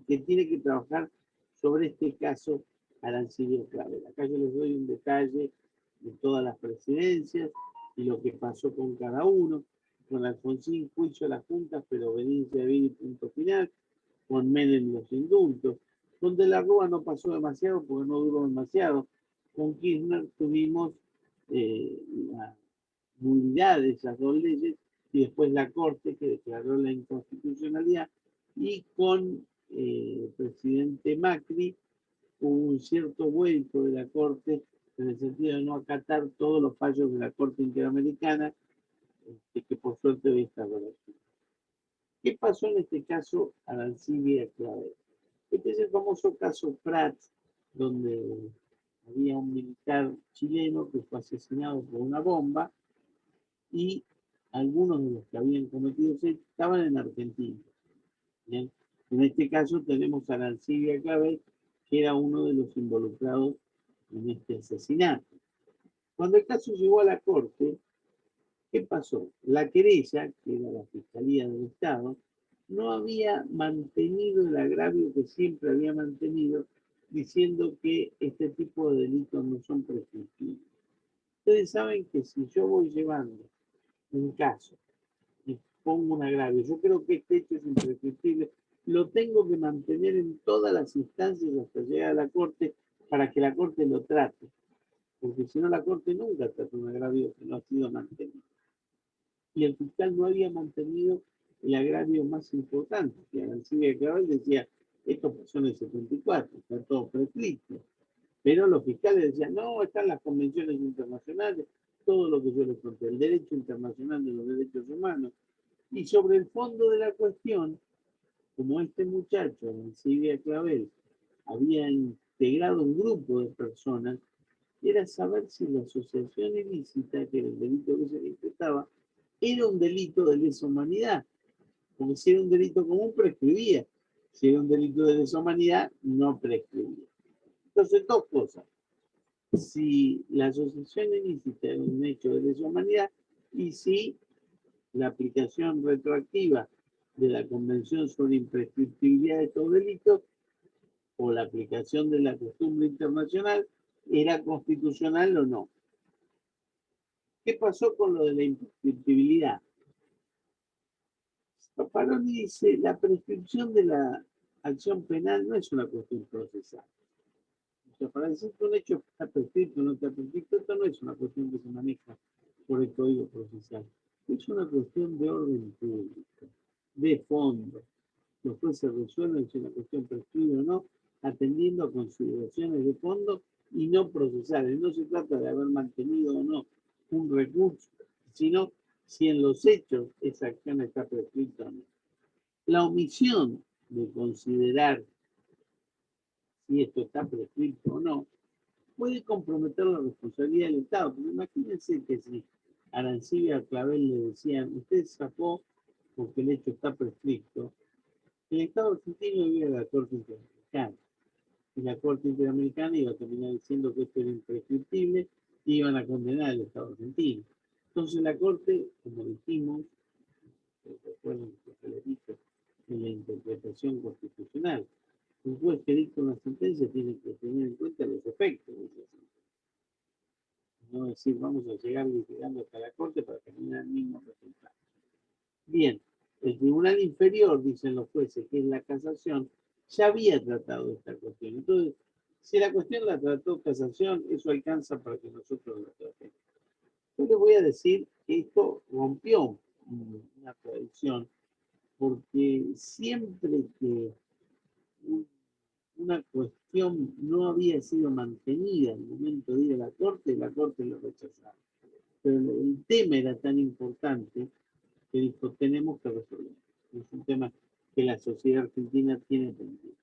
que tiene que trabajar sobre este caso Arancibia Clavel. Acá yo les doy un detalle de todas las presidencias y lo que pasó con cada uno. Con Alfonsín, juicio a las juntas, pero obediencia de y punto final. Con Menem los indultos. Con De la Rúa no pasó demasiado porque no duró demasiado. Con Kirchner tuvimos la nulidad de esas dos leyes y después la Corte que declaró la inconstitucionalidad, y con el presidente Macri hubo un cierto vuelco de la Corte en el sentido de no acatar todos los fallos de la Corte Interamericana, que por suerte hoy está revertido. ¿Qué pasó en este caso Arancibia Clavel? Este es el famoso caso Prats, donde había un militar chileno que fue asesinado por una bomba y algunos de los que habían cometido ese hecho estaban en Argentina. ¿Bien? En este caso tenemos a Arancibia Clavel, que era uno de los involucrados en este asesinato. Cuando el caso llegó a la Corte, ¿qué pasó? La querella, que era la Fiscalía del Estado, no había mantenido el agravio que siempre había mantenido, diciendo que este tipo de delitos no son prescriptibles. Ustedes saben que si yo voy llevando un caso y pongo un agravio, yo creo que este hecho es imprescriptible, lo tengo que mantener en todas las instancias hasta llegar a la Corte para que la Corte lo trate, porque si no la Corte nunca trata un agravio que no ha sido mantenido. Y el fiscal no había mantenido el agravio más importante, que Arancibia Clavel decía, esto pasó en el 74, está todo prescrito. Pero los fiscales decían, no, están las convenciones internacionales, todo lo que yo les conté, el derecho internacional de los derechos humanos. Y sobre el fondo de la cuestión, como este muchacho, Arancibia Clavel, había integrado un grupo de personas, era saber si la asociación ilícita, que era el delito que se le imputaba, era un delito de lesa humanidad. Porque si era un delito común, prescribía. Si era un delito de lesa humanidad, no prescribía. Entonces, dos cosas. Si la asociación ilícita era un hecho de lesa humanidad y si la aplicación retroactiva de la Convención sobre Imprescriptibilidad de estos delitos o la aplicación de la costumbre internacional era constitucional o no. ¿Qué pasó con lo de la imprescriptibilidad? Zaffaroni dice, la prescripción de la acción penal no es una cuestión procesal. O sea, para decir que un hecho está prescrito o no está prescrito, esto no es una cuestión que se maneja por el Código Procesal. Es una cuestión de orden público, de fondo. Los jueces resuelven si una cuestión prescribe o no, atendiendo a consideraciones de fondo y no procesales. No se trata de haber mantenido o no un recurso, sino si en los hechos esa acción está prescrita o no. La omisión de considerar si esto está prescrito o no puede comprometer la responsabilidad del Estado. Pero imagínense que si Arancibia Clavel le decían, usted sacó porque el hecho está prescrito, el Estado argentino iba a la Corte Interamericana. y la Corte Interamericana iba a terminar diciendo que esto era imprescriptible y iban a condenar al Estado argentino. Entonces la Corte, como dijimos, recuerden lo que les dije en la interpretación constitucional, un juez que dicta una sentencia tiene que tener en cuenta los efectos de esa sentencia. No decir, vamos a llegar litigando hasta la Corte para terminar el mismo resultado. Bien, el Tribunal Inferior, dicen los jueces, que es la casación, ya había tratado esta cuestión. Entonces, si la cuestión la trató casación, eso alcanza para que nosotros la tratemos. Yo les voy a decir que esto rompió una tradición, porque siempre que una cuestión no había sido mantenida al momento de ir a la Corte lo rechazaba. Pero el tema era tan importante que dijo, tenemos que resolver. Es un tema que la sociedad argentina tiene pendiente.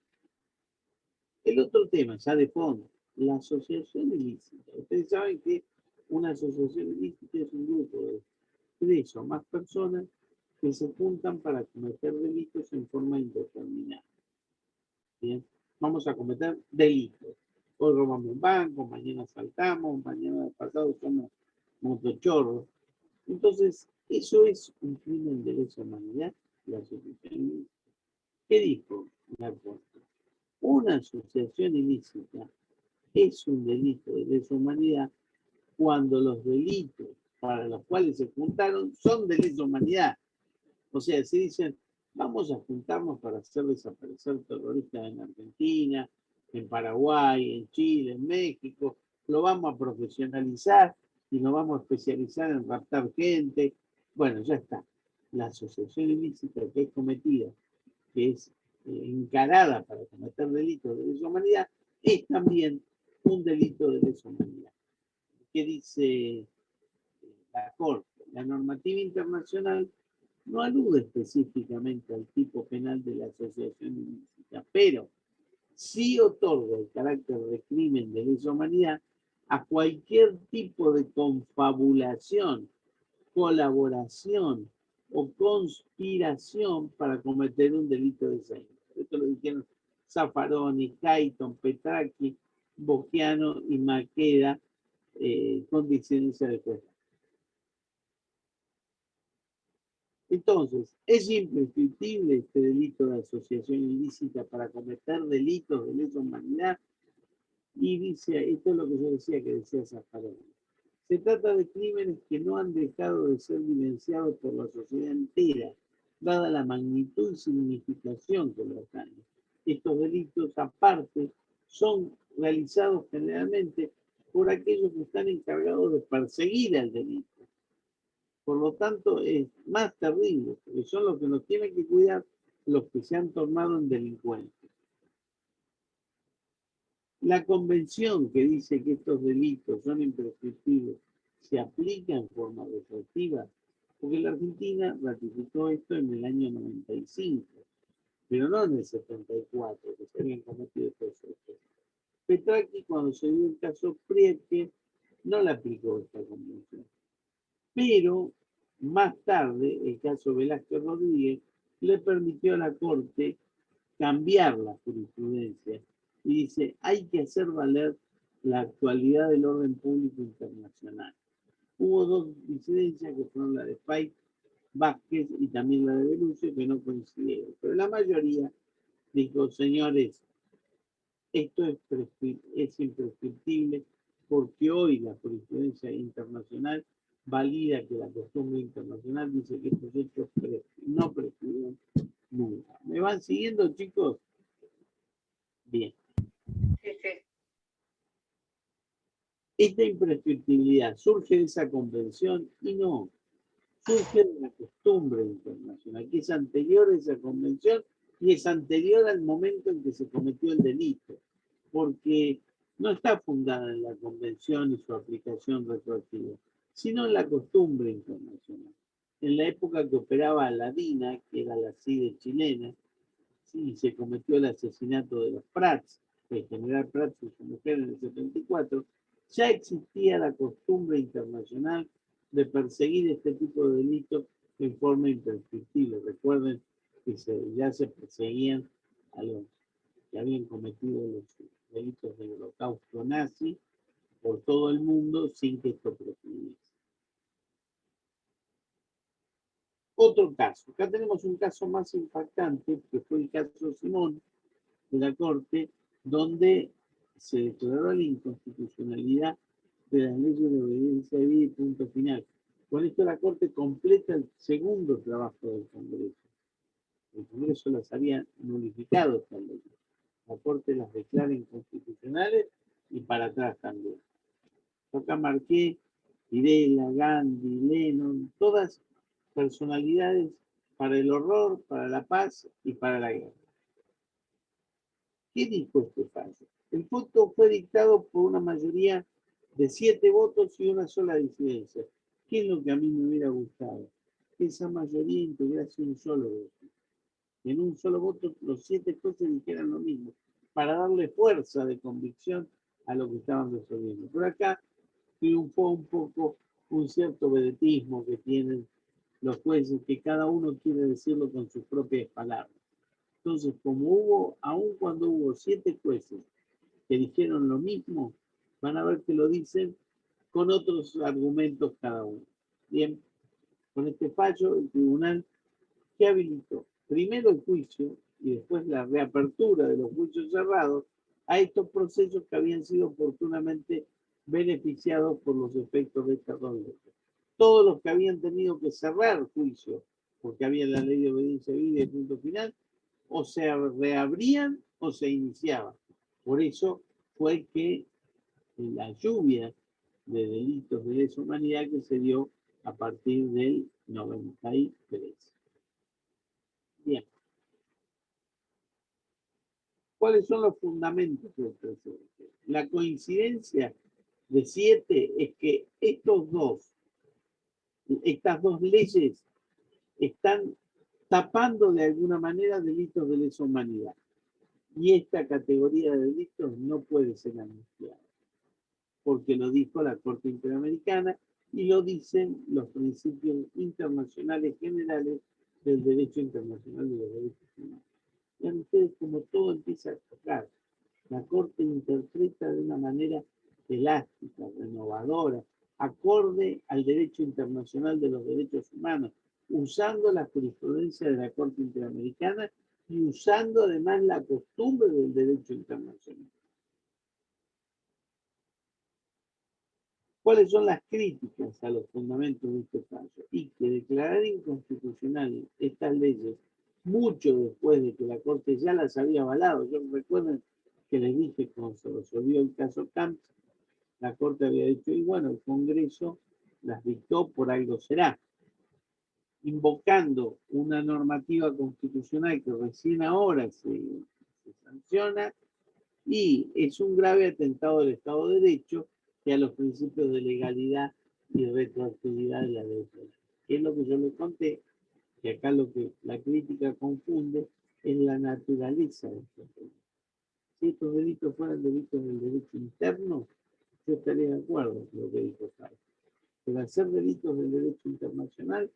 El otro tema, ya de fondo, la asociación ilícita. Ustedes saben que una asociación ilícita es un grupo de 3 o más personas que se juntan para cometer delitos en forma indeterminada. Bien, vamos a cometer delitos. Hoy robamos un banco, mañana asaltamos, mañana pasado somos motochorros. Entonces, eso es un crimen de lesa humanidad, la asociación ilícita. ¿Qué dijo la Corte? Una asociación ilícita es un delito de lesa humanidad cuando los delitos para los cuales se juntaron son de lesa humanidad. O sea, si dicen, vamos a juntarnos para hacer desaparecer terroristas en Argentina, en Paraguay, en Chile, en México, lo vamos a profesionalizar y nos vamos a especializar en raptar gente. Bueno, ya está. La asociación ilícita que es cometida, que es encarada para cometer delitos de lesa humanidad, es también un delito de lesa humanidad. ¿Qué dice la Corte? La normativa internacional no alude específicamente al tipo penal de la asociación ilícita, pero sí otorga el carácter de crimen de lesa humanidad a cualquier tipo de confabulación, colaboración o conspiración para cometer un delito de esa índole. Esto lo dijeron Zaffaroni, Cayton, Petracchi, Boggiano y Maqueda con disidencia de juez. Entonces, ¿es imprescriptible este delito de asociación ilícita para cometer delitos de lesa humanidad? Y dice, esto es lo que yo decía que decía Zaffaroni. Se trata de crímenes que no han dejado de ser vivenciados por la sociedad entera, dada la magnitud y significación que los daños. Estos delitos, aparte, son realizados generalmente por aquellos que están encargados de perseguir al delito. Por lo tanto, es más terrible, porque son los que nos tienen que cuidar los que se han tornado en delincuentes. La convención que dice que estos delitos son imprescriptibles se aplica en forma retroactiva, porque la Argentina ratificó esto en el año 95, pero no en el 74, que se habían cometido estos hechos. Petracchi, cuando se dio el caso Priete, no le aplicó esta convención. Pero más tarde, el caso Velázquez Rodríguez le permitió a la Corte cambiar la jurisprudencia y dice, hay que hacer valer la actualidad del orden público internacional. Hubo 2 disidencias que fueron la de Pay Vázquez y también la de Belucio que no coincidieron, pero la mayoría dijo, señores, esto es imprescriptible porque hoy la jurisprudencia internacional valida que la costumbre internacional dice que estos hechos no prescriben nunca. ¿Me van siguiendo, chicos? Bien. Sí, sí. Esta imprescriptibilidad surge de esa convención y no, surge de la costumbre internacional, que es anterior a esa convención y es anterior al momento en que se cometió el delito, porque no está fundada en la convención y su aplicación retroactiva, sino en la costumbre internacional. En la época que operaba la DINA, que era la CIDE chilena, sí, se cometió el asesinato de los Prats, el general Prats y su mujer en el 74, ya existía la costumbre internacional de perseguir este tipo de delitos en forma imprescriptible. Recuerden que ya se perseguían a los que habían cometido los delitos del holocausto nazi por todo el mundo sin que esto profundice. Otro caso, acá tenemos un caso más impactante, que fue el caso Simón de la Corte, donde se declaró la inconstitucionalidad de las leyes de obediencia civil y punto final. Con esto la Corte completa el segundo trabajo del Congreso. El Congreso las había nulificado estas leyes. La Corte las declara inconstitucionales y para atrás también. Acá marqué Videla, Gandhi, Lennon, todas personalidades para el horror, para la paz y para la guerra. ¿Qué dijo este fallo? El voto fue dictado por una mayoría de 7 votos y una sola disidencia. ¿Qué es lo que a mí me hubiera gustado? Que esa mayoría integrase un solo voto. Y en un solo voto los 7 jueces dijeran lo mismo, para darle fuerza de convicción a lo que estaban resolviendo. Por acá triunfó un poco un cierto vedetismo que tienen los jueces, que cada uno quiere decirlo con sus propias palabras. Entonces, aun cuando hubo 7 jueces que dijeron lo mismo, van a ver que lo dicen con otros argumentos cada uno. Bien, con este fallo, el tribunal que habilitó primero el juicio y después la reapertura de los juicios cerrados a estos procesos que habían sido oportunamente beneficiados por los efectos de esta ronda. Todos los que habían tenido que cerrar juicio, porque había la ley de obediencia civil y el punto final, o se reabrían o se iniciaban. Por eso fue que la lluvia de delitos de lesa humanidad que se dio a partir del 93. Bien. ¿Cuáles son los fundamentos del precedente? La coincidencia de 7 es que estas dos leyes están tapando de alguna manera delitos de lesa humanidad. Y esta categoría de delitos no puede ser amnistiada, porque lo dijo la Corte Interamericana y lo dicen los principios internacionales generales del derecho internacional de los derechos humanos. Vean ustedes como todo empieza a tocar. La Corte interpreta de una manera elástica, renovadora, acorde al derecho internacional de los derechos humanos, usando la jurisprudencia de la Corte Interamericana y usando además la costumbre del derecho internacional. ¿Cuáles son las críticas a los fundamentos de este fallo? Y que declarar inconstitucional estas leyes mucho después de que la Corte ya las había avalado. Yo recuerden que les dije cuando se resolvió el caso Camps, la Corte había dicho, y bueno, el Congreso las dictó, por algo será. Invocando una normativa constitucional que recién ahora se sanciona, y es un grave atentado del Estado de Derecho y a los principios de legalidad y retroactividad de la ley penal. Es lo que yo les conté, que acá lo que la crítica confunde es la naturaleza de estos delitos. Si estos delitos fueran delitos del derecho interno, yo estaría de acuerdo con lo que dijo Carlos. Pero al ser delitos del derecho internacional,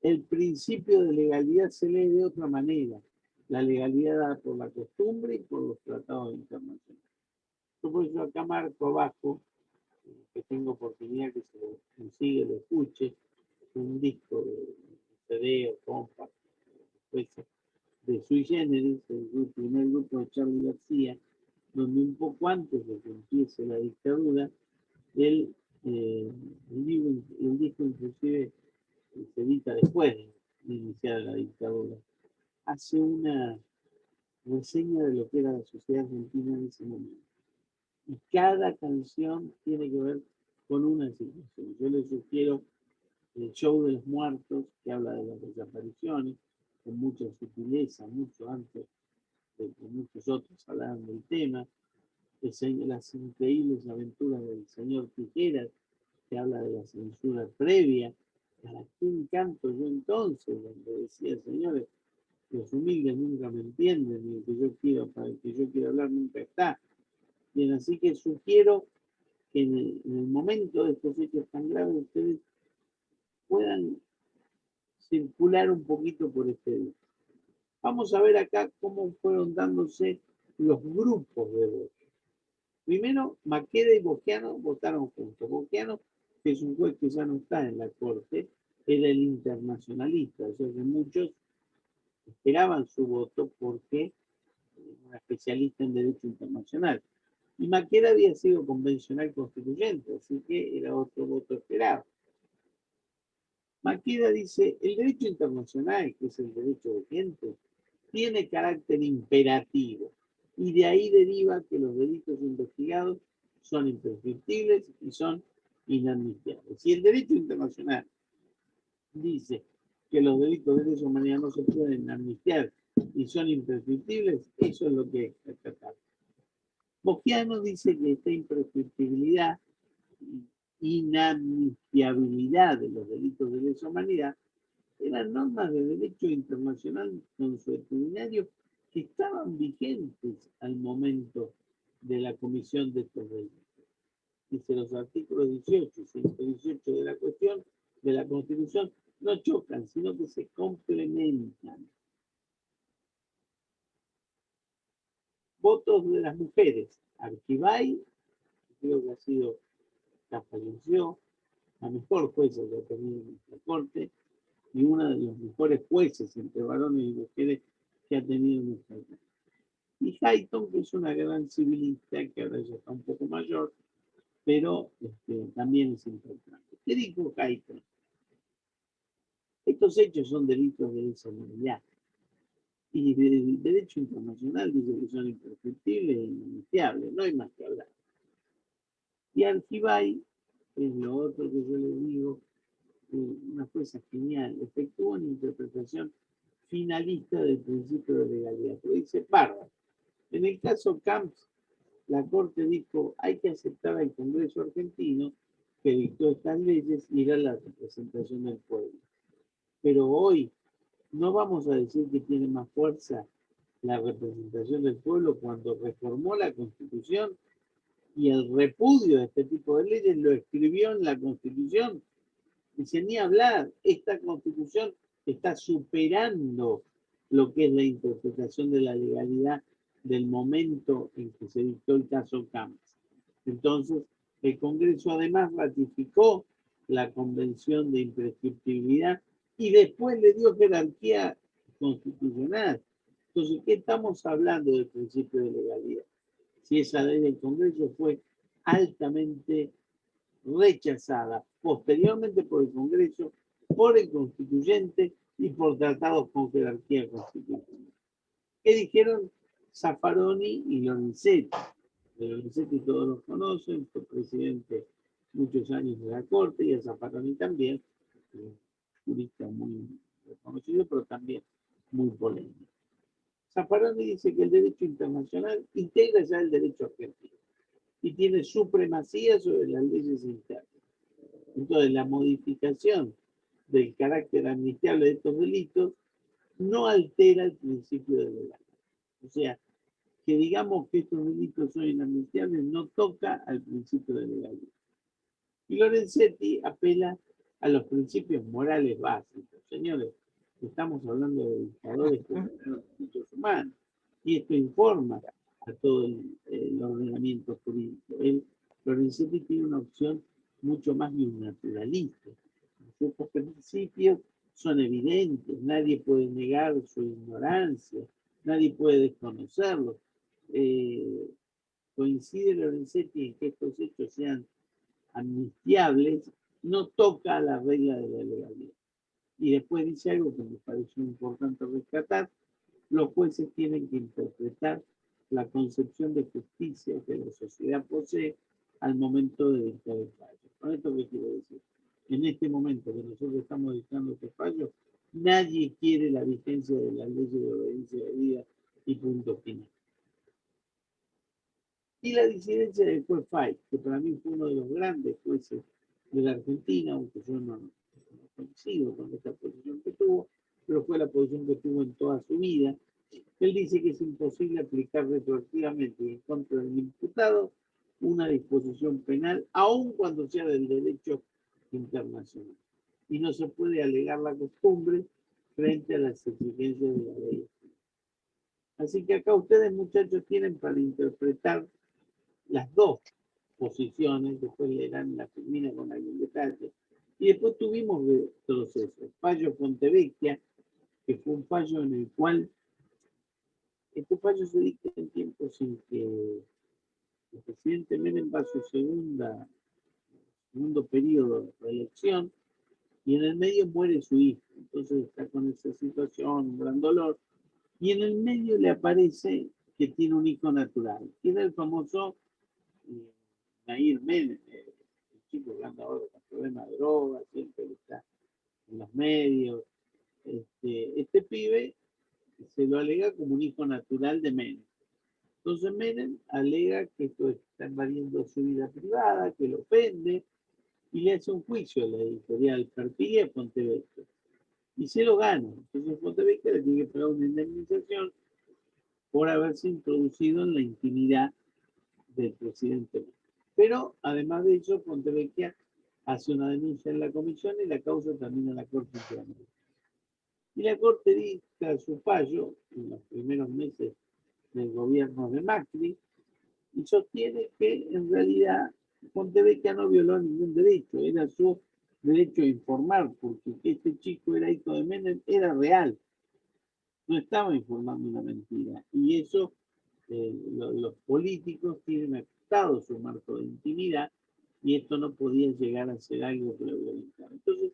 el principio de legalidad se lee de otra manera. La legalidad dada por la costumbre y por los tratados internacionales. Por eso acá marco abajo, que tengo oportunidad que se lo consigue, lo escuche, un disco de CD o compact, de Sui Generis, el primer grupo de Charly García, donde un poco antes de que empiece la dictadura, el disco inclusive se edita después de iniciar la dictadura, hace una reseña de lo que era la sociedad argentina en ese momento. Y cada canción tiene que ver con una situación. Yo les sugiero el Show de los Muertos, que habla de las desapariciones, con mucha sutileza, mucho antes de que muchos otros hablaran del tema. Las increíbles aventuras del señor Tijeras, que habla de la censura previa. ¿Para quién canto yo entonces? Donde decía, señores, los humildes nunca me entienden, y el que yo quiero, para el que yo quiero hablar nunca está. Bien, así que sugiero que en el momento de estos hechos tan graves ustedes puedan circular un poquito por este día. Vamos a ver acá cómo fueron dándose los grupos de votos. Primero, Maqueda y Bosquiano votaron juntos. Bosquiano, que es un juez que ya no está en la corte, era el internacionalista, o sea que muchos esperaban su voto porque era un especialista en derecho internacional. Y Maqueda había sido convencional constituyente, así que era otro voto esperado. Maqueda dice, el derecho internacional, que es el derecho vigente, tiene carácter imperativo y de ahí deriva que los delitos investigados son imprescriptibles y son inadmisibles. Si el derecho internacional dice que los delitos de lesa humanidad no se pueden amnistiar y son imprescriptibles, eso es lo que hay que tratar. Bosquiano dice que esta imprescriptibilidad y inamnistiabilidad de los delitos de lesa humanidad eran normas de derecho internacional consuetudinario que estaban vigentes al momento de la comisión de estos delitos. Dice, los artículos 18 y 118 de la cuestión de la Constitución no chocan, sino que se complementan. Votos de las mujeres. Argibay, creo que ha sido, ya falleció, la mejor jueza que ha tenido nuestra corte, y una de los mejores jueces entre varones y mujeres que ha tenido nuestra corte. Y Hayton, que es una gran civilista, que ahora ya está un poco mayor, pero también es importante. ¿Qué dijo Hayton? Estos hechos son delitos de lesa humanidad. Y el derecho internacional dice que son imprescriptibles e inadmisibles, no hay más que hablar. Y Argibay, es lo otro que yo les digo, una jueza genial, efectúa una interpretación finalista del principio de legalidad. Pero dice, bárbaro. En el caso Camps, la Corte dijo, hay que aceptar al Congreso argentino que dictó estas leyes y era la representación del pueblo. Pero hoy no vamos a decir que tiene más fuerza la representación del pueblo cuando reformó la Constitución y el repudio de este tipo de leyes lo escribió en la Constitución. Dice, ni hablar, esta Constitución está superando lo que es la interpretación de la legalidad del momento en que se dictó el caso Camps. Entonces, el Congreso además ratificó la Convención de Imprescriptibilidad y después le dio jerarquía constitucional. Entonces, ¿qué estamos hablando del principio de legalidad? Si esa ley del Congreso fue altamente rechazada posteriormente por el Congreso, por el Constituyente y por tratados con jerarquía constitucional. ¿Qué dijeron Zaffaroni y Lorenzetti? Lorenzetti todos los conocen, fue presidente muchos años de la Corte, y a Zaffaroni también, jurista muy reconocido, pero también muy polémico. Zaffaroni dice que el derecho internacional integra ya el derecho argentino y tiene supremacía sobre las leyes internas. Entonces, la modificación del carácter amnistiable de estos delitos no altera el principio de legalidad. O sea, que digamos que estos delitos son inamnistiables no toca al principio de legalidad. Y Lorenzetti apela a los principios morales básicos. Señores, estamos hablando de dictadores que vulneran los derechos humanos. Y esto informa a todo el ordenamiento jurídico. Lorenzetti tiene una opción mucho más naturalista. Ciertos principios son evidentes, nadie puede negar su ignorancia, nadie puede desconocerlos. Coincide Lorenzetti en que estos hechos sean amnistiables, no toca a la regla de la legalidad. Y después dice algo que me pareció importante rescatar: los jueces tienen que interpretar la concepción de justicia que la sociedad posee al momento de dictar el fallo. ¿Con esto qué quiero decir? En este momento que nosotros estamos dictando este fallo, nadie quiere la vigencia de las leyes de obediencia de vida y punto final. Y la disidencia del juez Fay, que para mí fue uno de los grandes jueces de la Argentina, aunque yo no coincido con esta posición que tuvo, pero fue la posición que tuvo en toda su vida. Él dice que es imposible aplicar retroactivamente en contra del imputado una disposición penal, aun cuando sea del derecho internacional. Y no se puede alegar la costumbre frente a las exigencias de la ley. Así que acá ustedes, muchachos, tienen para interpretar las dos posiciones, después leerán la termina con algún detalle. Y después tuvimos todos esos. Fallo Fontevecchia, que fue un fallo en el cual estos fallos se dictan en tiempos en que el presidente Menem va a su segundo periodo de reelección y en el medio muere su hijo. Entonces está con esa situación, un gran dolor. Y en el medio le aparece que tiene un hijo natural, que era el famoso Nair Menem, el chico que anda ahora con problemas de drogas, siempre está en los medios. Este pibe se lo alega como un hijo natural de Menem. Entonces Menem alega que esto está invadiendo su vida privada, que lo ofende, y le hace un juicio a la editorial Carpilla y Fontevecchia. Y se lo gana. Entonces Fontevecchia le tiene que pagar una indemnización por haberse introducido en la intimidad del presidente. Pero además de eso, Fontevecchia hace una denuncia en la comisión y la causa termina en la Corte Interamericana. Y la Corte dicta su fallo en los primeros meses del gobierno de Macri y sostiene que en realidad Fontevecchia no violó ningún derecho, era su derecho a informar, porque que este chico era hijo de Menem era real, no estaba informando una mentira. Y eso los políticos tienen acotado su marco de intimidad y esto no podía llegar a ser algo que lo violentara. Entonces,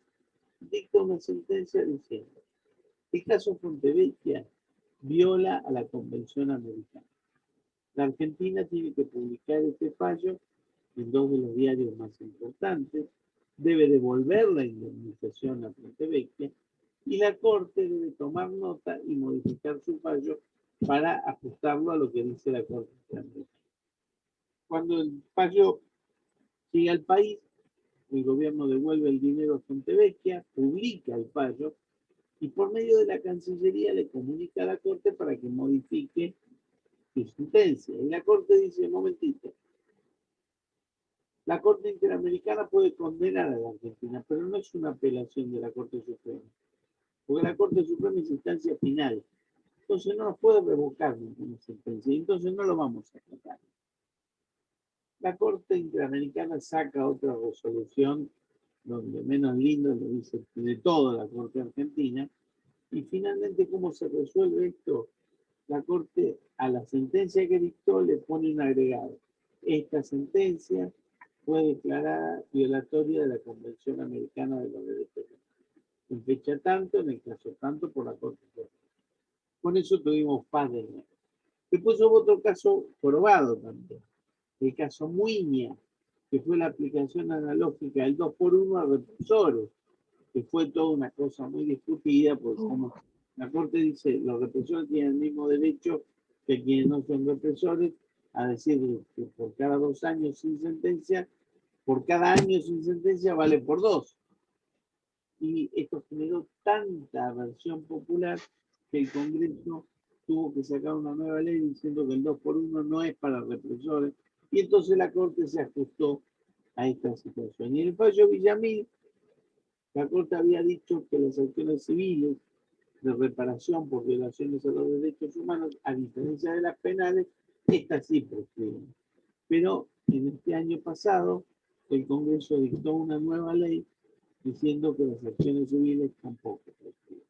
dicta una sentencia diciendo, el caso Fontevecchia viola a la Convención Americana. La Argentina tiene que publicar este fallo en dos de los diarios más importantes, debe devolver la indemnización a Fontevecchia y la Corte debe tomar nota y modificar su fallo para ajustarlo a lo que dice la Corte Interamericana. Cuando el fallo llega al país, el gobierno devuelve el dinero a Fontevecchia, publica el fallo y por medio de la Cancillería le comunica a la Corte para que modifique su sentencia. Y la Corte dice, un momentito, la Corte Interamericana puede condenar a la Argentina, pero no es una apelación de la Corte Suprema, porque la Corte Suprema es instancia final. Entonces no nos puede revocar ninguna sentencia, y entonces no lo vamos a tratar. La Corte Interamericana saca otra resolución donde menos lindo lo dice de toda la Corte Argentina, y finalmente, ¿cómo se resuelve esto? La Corte a la sentencia que dictó le pone un agregado. Esta sentencia fue declarada violatoria de la Convención Americana de los Derechos Humanos. En fecha tanto, en el caso tanto, por la Corte Suprema. Con eso tuvimos paz de nuevo. Después hubo otro caso probado también, el caso Muiña, que fue la aplicación analógica del 2x1 a represores, que fue toda una cosa muy discutida, porque como la Corte dice, los represores tienen el mismo derecho que quienes no son represores, a decir que por cada 2 años sin sentencia, por cada año sin sentencia vale por 2. Y esto generó tanta aversión popular que el Congreso tuvo que sacar una nueva ley diciendo que el 2x1 no es para represores, y entonces la Corte se ajustó a esta situación. Y en el fallo Villamil, la Corte había dicho que las acciones civiles de reparación por violaciones a los derechos humanos, a diferencia de las penales, estas sí prescriben. Pero en este año pasado, el Congreso dictó una nueva ley diciendo que las acciones civiles tampoco prescriben.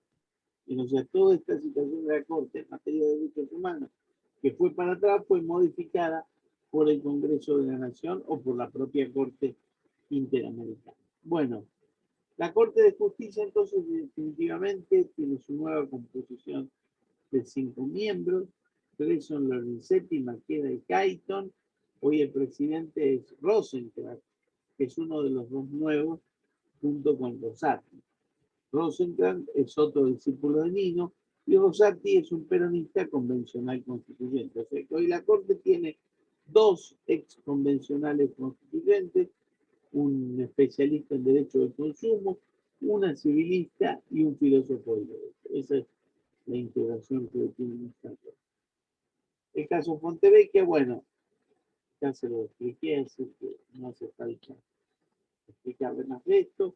Y o sea, toda esta situación de la Corte en materia de derechos humanos, que fue para atrás, fue modificada por el Congreso de la Nación o por la propia Corte Interamericana. Bueno, la Corte de Justicia entonces definitivamente tiene su nueva composición de 5 miembros. 3 son Lorenzetti, Maqueda y Cayton. Hoy el presidente es Rosenkrantz, que es uno de los 2 nuevos, junto con Rosati. Rosenkrantz es otro discípulo de Nino y Rosati es un peronista convencional constituyente. O sea que hoy la Corte tiene 2 ex convencionales constituyentes, un especialista en derecho del consumo, una civilista y un filósofo del derecho. Esa es la integración que tiene esta Corte. El caso Fontevecchia, bueno, ya se lo expliqué, así que no hace falta explicarle más de esto,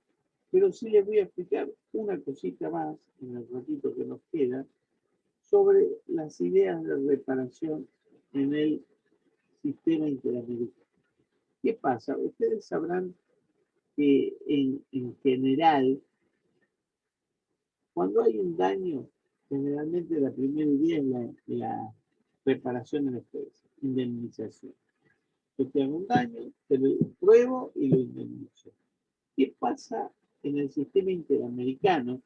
pero sí les voy a explicar una cosita más en el ratito que nos queda sobre las ideas de reparación en el sistema interamericano. ¿Qué pasa? Ustedes sabrán que en general, cuando hay un daño, generalmente la primera idea es la reparación en especie, indemnización. Yo te hago un daño, te lo pruebo y lo indemnizo. ¿Qué pasa en el sistema interamericano,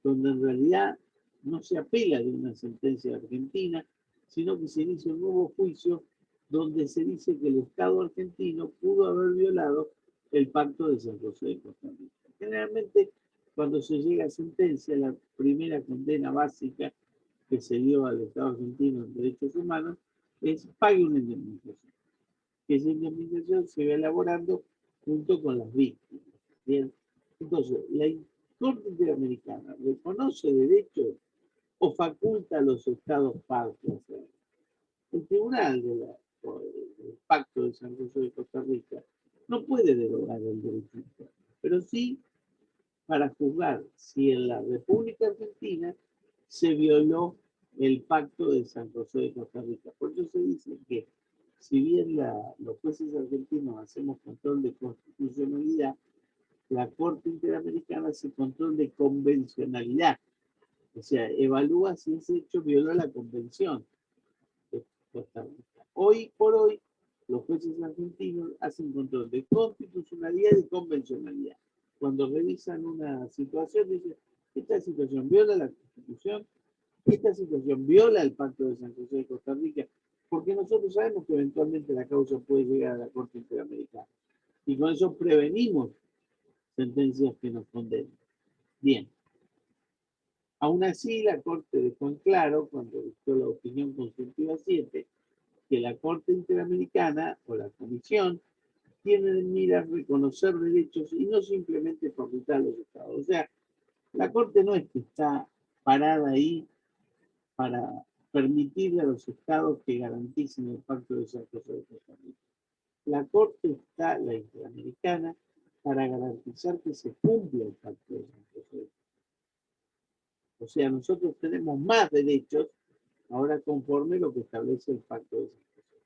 donde en realidad no se apela de una sentencia de Argentina, sino que se inicia un nuevo juicio donde se dice que el Estado argentino pudo haber violado el Pacto de San José de Costa Rica? Generalmente, cuando se llega a sentencia, la primera condena básica que se dio al Estado argentino en derechos humanos es pague una indemnización. Que esa indemnización se va elaborando junto con las víctimas. Bien, entonces, la Corte Interamericana reconoce derechos o faculta a los estados partes. El Tribunal del Pacto de San José de Costa Rica no puede derogar el derecho interno, pero sí para juzgar si en la República Argentina se violó el Pacto de San José de Costa Rica. Por eso se dice que si bien los jueces argentinos hacemos control de constitucionalidad, la Corte Interamericana hace control de convencionalidad. O sea, evalúa si ese hecho violó la Convención de Costa Rica. Hoy por hoy, los jueces argentinos hacen control de constitucionalidad y convencionalidad. Cuando revisan una situación, dicen, esta situación viola la Constitución, esta situación viola el Pacto de San José de Costa Rica, porque nosotros sabemos que eventualmente la causa puede llegar a la Corte Interamericana. Y con eso prevenimos sentencias que nos condenen. Bien. Aún así, la Corte dejó en claro, cuando dictó la opinión consultiva 7, que la Corte Interamericana o la Comisión tiene en mira reconocer derechos y no simplemente facultar a los estados. O sea, la Corte no es que está parada ahí para permitirle a los estados que garanticen el Pacto de San José de Costa Rica. La Corte está, la Interamericana, para garantizar que se cumpla el Pacto de San José de Costa Rica. O sea, nosotros tenemos más derechos ahora conforme lo que establece el Pacto de San José.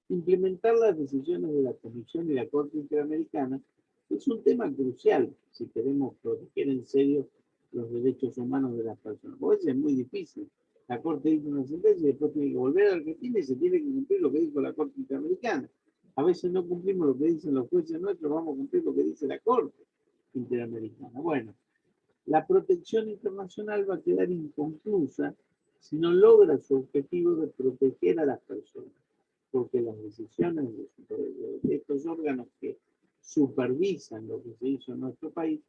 Implementar las decisiones de la Comisión y la Corte Interamericana es un tema crucial si queremos proteger en serio los derechos humanos de las personas. Porque es muy difícil. La Corte dice una sentencia y después tiene que volver a Argentina y se tiene que cumplir lo que dijo la Corte Interamericana. A veces no cumplimos lo que dicen los jueces nuestros, vamos a cumplir lo que dice la Corte Interamericana. Bueno, la protección internacional va a quedar inconclusa si no logra su objetivo de proteger a las personas, porque las decisiones de estos órganos que supervisan lo que se hizo en nuestro país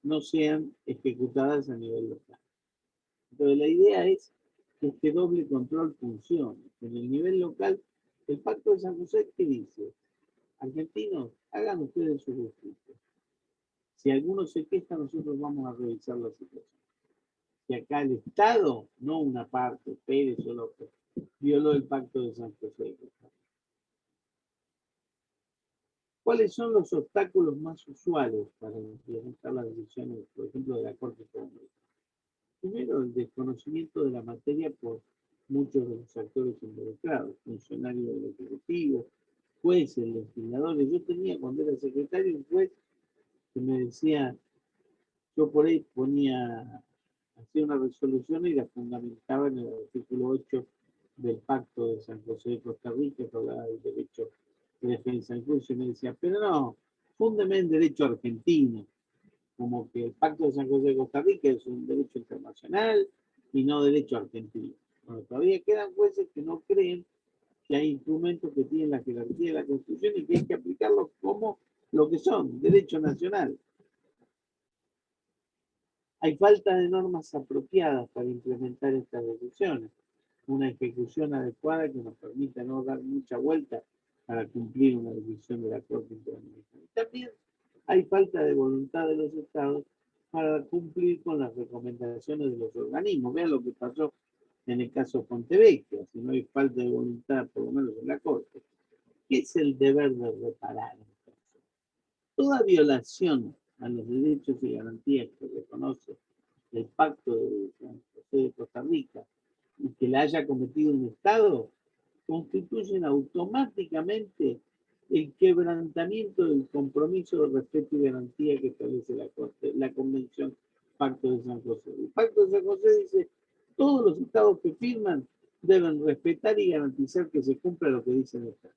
no sean ejecutadas a nivel local. Entonces la idea es que este doble control funcione. En el nivel local, el Pacto de San José, ¿qué dice? Argentinos, hagan ustedes su justicia. Si alguno se queja, nosotros vamos a revisar la situación. Si acá el Estado, no una parte, Pérez o López, violó el Pacto de San José de Costa Rica. ¿Cuáles son los obstáculos más usuales para implementar las decisiones, por ejemplo, de la Corte Interamericana? Primero, el desconocimiento de la materia por muchos de los actores involucrados, funcionarios del Ejecutivo, jueces, legisladores. Yo tenía, cuando era secretario, un juez que me decía, yo por ahí hacía una resolución y la fundamentaba en el artículo 8 del Pacto de San José de Costa Rica, que hablaba del derecho de defensa en juicio, y me decía, pero no, fúndeme en derecho argentino, como que el Pacto de San José de Costa Rica es un derecho internacional y no derecho argentino. Bueno, todavía quedan jueces que no creen que hay instrumentos que tienen la jerarquía de la Constitución y que hay que aplicarlos como lo que son, derecho nacional. Hay falta de normas apropiadas para implementar estas decisiones. Una ejecución adecuada que nos permita no dar mucha vuelta para cumplir una decisión de la Corte Interamericana. También hay falta de voluntad de los estados para cumplir con las recomendaciones de los organismos. Vean lo que pasó en el caso Pontevecchia, si no hay falta de voluntad, por lo menos en la Corte. ¿Qué es el deber de reparar? Entonces, toda violación a los derechos y garantías que reconoce el pacto de San José de Costa Rica y que la haya cometido un Estado, constituyen automáticamente el quebrantamiento del compromiso de respeto y garantía que establece la Convención Pacto de San José. El Pacto de San José dice, todos los estados que firman deben respetar y garantizar que se cumpla lo que dice el Estado.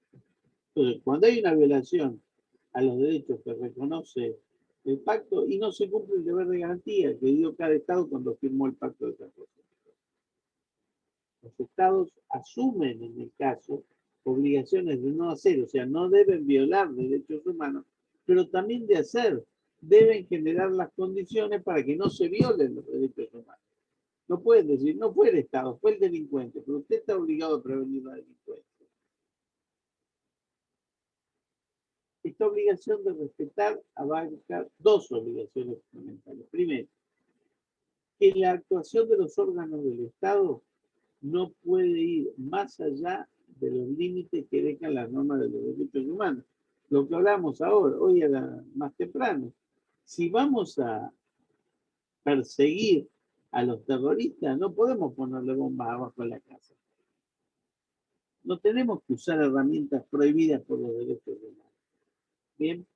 Entonces, cuando hay una violación a los derechos que reconoce el pacto y no se cumple el deber de garantía que dio cada estado cuando firmó el Pacto de San José. Los estados asumen en el caso obligaciones de no hacer, o sea, no deben violar derechos humanos, pero también de hacer, deben generar las condiciones para que no se violen los derechos humanos. No pueden decir, no fue el Estado, fue el delincuente, pero usted está obligado a prevenir la delincuencia. Esta obligación de respetar abarca dos obligaciones fundamentales. Primero, que la actuación de los órganos del Estado no puede ir más allá de los límites que dejan las normas de los derechos humanos. Lo que hablamos ahora, hoy era más temprano. Si vamos a perseguir a los terroristas, no podemos ponerle bombas abajo de la casa. No tenemos que usar herramientas prohibidas por los derechos humanos. Bien,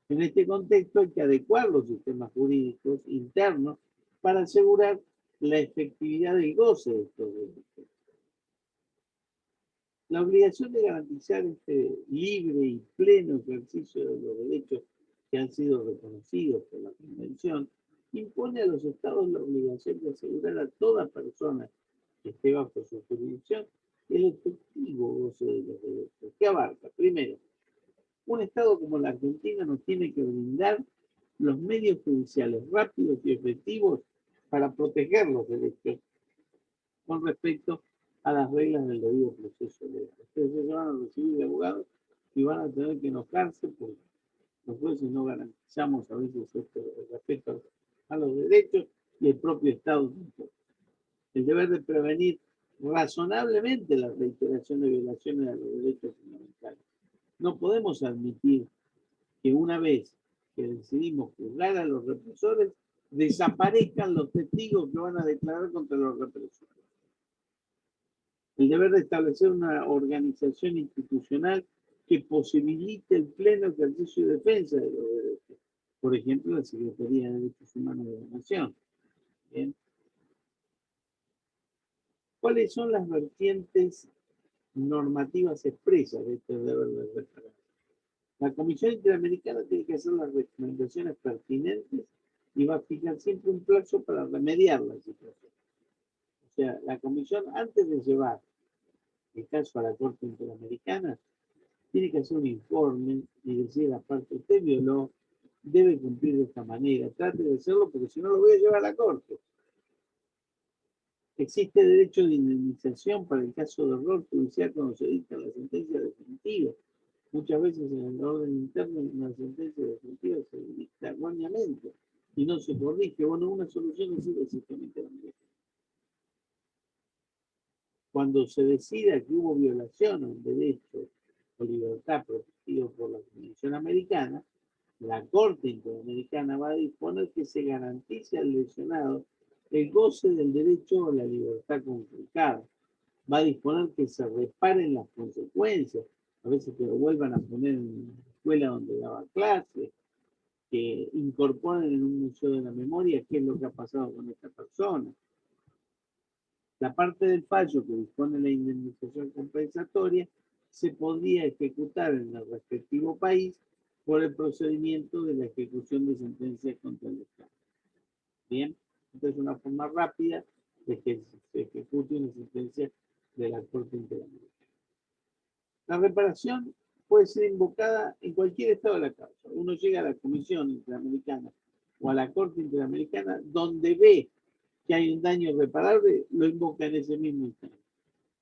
en este contexto hay que adecuar los sistemas jurídicos internos para asegurar la efectividad del goce de estos derechos. La obligación de garantizar este libre y pleno ejercicio de los derechos que han sido reconocidos por la Convención impone a los Estados la obligación de asegurar a toda persona que esté bajo su jurisdicción el efectivo goce de los derechos. ¿Qué abarca? Primero, un Estado como la Argentina nos tiene que brindar los medios judiciales rápidos y efectivos para proteger los derechos con respecto a las reglas del debido proceso legal. Ustedes se van a recibir de abogados y van a tener que enojarse porque los jueces no garantizamos a veces el respeto a los derechos y el propio Estado tampoco. El deber de prevenir razonablemente la reiteración de violaciones a los derechos fundamentales. No podemos admitir que una vez que decidimos juzgar a los represores, desaparezcan los testigos que van a declarar contra los represores. El deber de establecer una organización institucional que posibilite el pleno ejercicio y defensa de los derechos. Por ejemplo, la Secretaría de Derechos Humanos de la Nación. ¿Bien? ¿Cuáles son las vertientes normativas expresas de este deber de reparar? La Comisión Interamericana tiene que hacer las recomendaciones pertinentes y va a fijar siempre un plazo para remediar la situación. O sea, la Comisión, antes de llevar el caso a la Corte Interamericana, tiene que hacer un informe y decir, aparte, usted violó, debe cumplir de esta manera, trate de hacerlo porque si no lo voy a llevar a la Corte. Existe derecho de indemnización para el caso de error judicial cuando se dicta la sentencia definitiva. Muchas veces en el orden interno una sentencia definitiva se dicta erróneamente y no se corrige. Bueno, una solución es el sistema interamericano. Cuando se decida que hubo violación a un derecho o libertad protegido por la Convención Americana, la Corte Interamericana va a disponer que se garantice al lesionado el goce del derecho a la libertad conculcada. Va a disponer que se reparen las consecuencias, a veces que lo vuelvan a poner en la escuela donde daba clases, que incorporen en un museo de la memoria qué es lo que ha pasado con esta persona. La parte del fallo que dispone la indemnización compensatoria se podría ejecutar en el respectivo país por el procedimiento de la ejecución de sentencias contra el Estado. Bien, esta es una forma rápida de que se ejecute una sentencia de la Corte Interamericana. La reparación puede ser invocada en cualquier estado de la causa. Uno llega a la Comisión Interamericana o a la Corte Interamericana donde ve que hay un daño irreparable, lo invoca en ese mismo instante.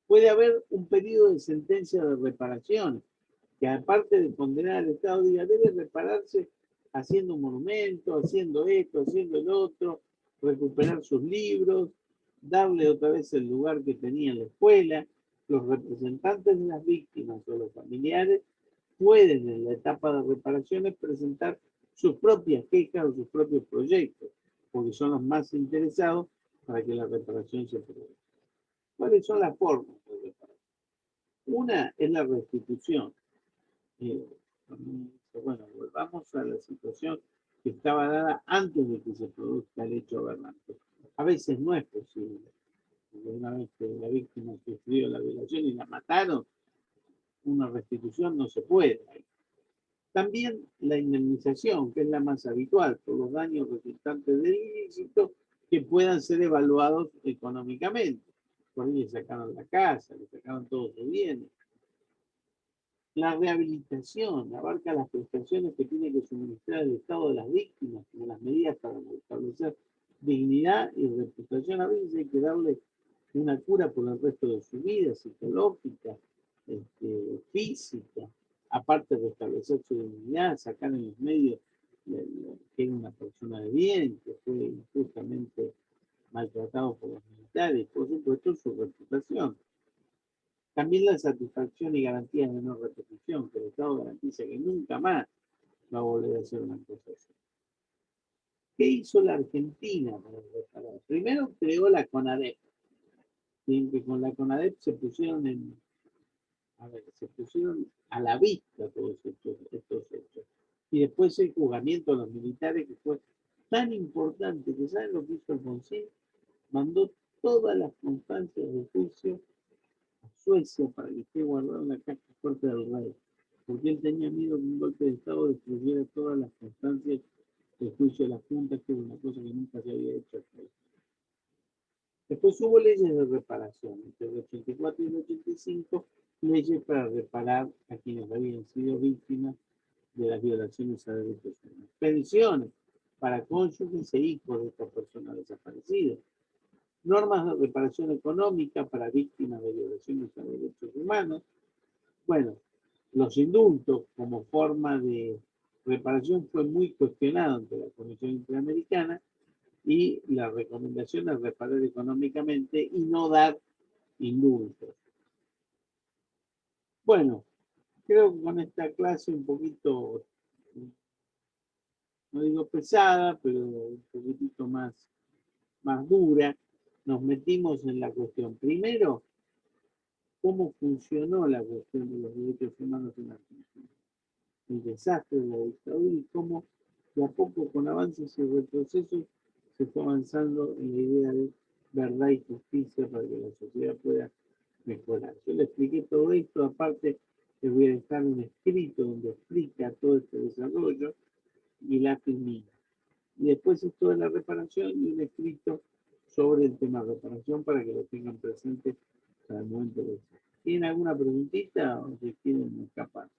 Puede haber un pedido de sentencia de reparación, que aparte de condenar al Estado, diga, debe repararse haciendo un monumento, haciendo esto, haciendo el otro, recuperar sus libros, darle otra vez el lugar que tenía en la escuela. Los representantes de las víctimas o los familiares pueden en la etapa de reparaciones presentar sus propias quejas o sus propios proyectos. porque son los más interesados para que la reparación se produzca. ¿Cuáles son las formas de reparación? Una es la restitución. Bueno, volvamos a la situación que estaba dada antes de que se produzca el hecho aberrante. A veces no es posible. Porque una vez que la víctima sufrió la violación y la mataron, una restitución no se puede. También la indemnización, que es la más habitual, por los daños resultantes del ilícito que puedan ser evaluados económicamente. Por ahí le sacaron la casa, le sacaron todos sus bienes. La rehabilitación abarca las prestaciones que tiene que suministrar el Estado de las víctimas, como las medidas para establecer dignidad y reputación. A veces hay que darle una cura por el resto de su vida, psicológica, física, aparte de restablecer su dignidad, sacar en los medios que era una persona de bien, que fue injustamente maltratado por los militares, por supuesto su reputación. También la satisfacción y garantías de no repetición, que el Estado garantiza que nunca más va a volver a hacer una cosa así. ¿Qué hizo la Argentina para reparar? Primero creó la CONADEP, que con la CONADEP se pusieron a la vista todos estos hechos. Y después el juzgamiento de los militares, que fue tan importante, que ¿saben lo que hizo Alfonsín? Mandó todas las constancias de juicio a Suecia para que esté guardado en la caja fuerte del rey, porque él tenía miedo que un golpe de Estado destruyera todas las constancias del juicio de la Junta, que era una cosa que nunca se había hecho hasta ahí. Después hubo leyes de reparación, entre el 84 y el 85, leyes para reparar a quienes habían sido víctimas de las violaciones a derechos humanos. Pensiones para cónyuges e hijos de estas personas desaparecidas. Normas de reparación económica para víctimas de violaciones a derechos humanos. Bueno, los indultos como forma de reparación fue muy cuestionado ante la Comisión Interamericana y la recomendación es reparar económicamente y no dar indultos. Bueno, creo que con esta clase un poquito, no digo pesada, pero un poquitito más dura, nos metimos en la cuestión. Primero, cómo funcionó la cuestión de los derechos humanos en Argentina. El desastre de la dictadura y cómo de a poco, con avances y retrocesos, se fue avanzando en la idea de verdad y justicia para que la sociedad pueda mejorar. Yo le expliqué todo esto, aparte les voy a dejar un escrito donde explica todo este desarrollo y la filmina. Y después esto de la reparación y un escrito sobre el tema de reparación para que lo tengan presente para el momento de eso. ¿Tienen alguna preguntita o se quieren escapar?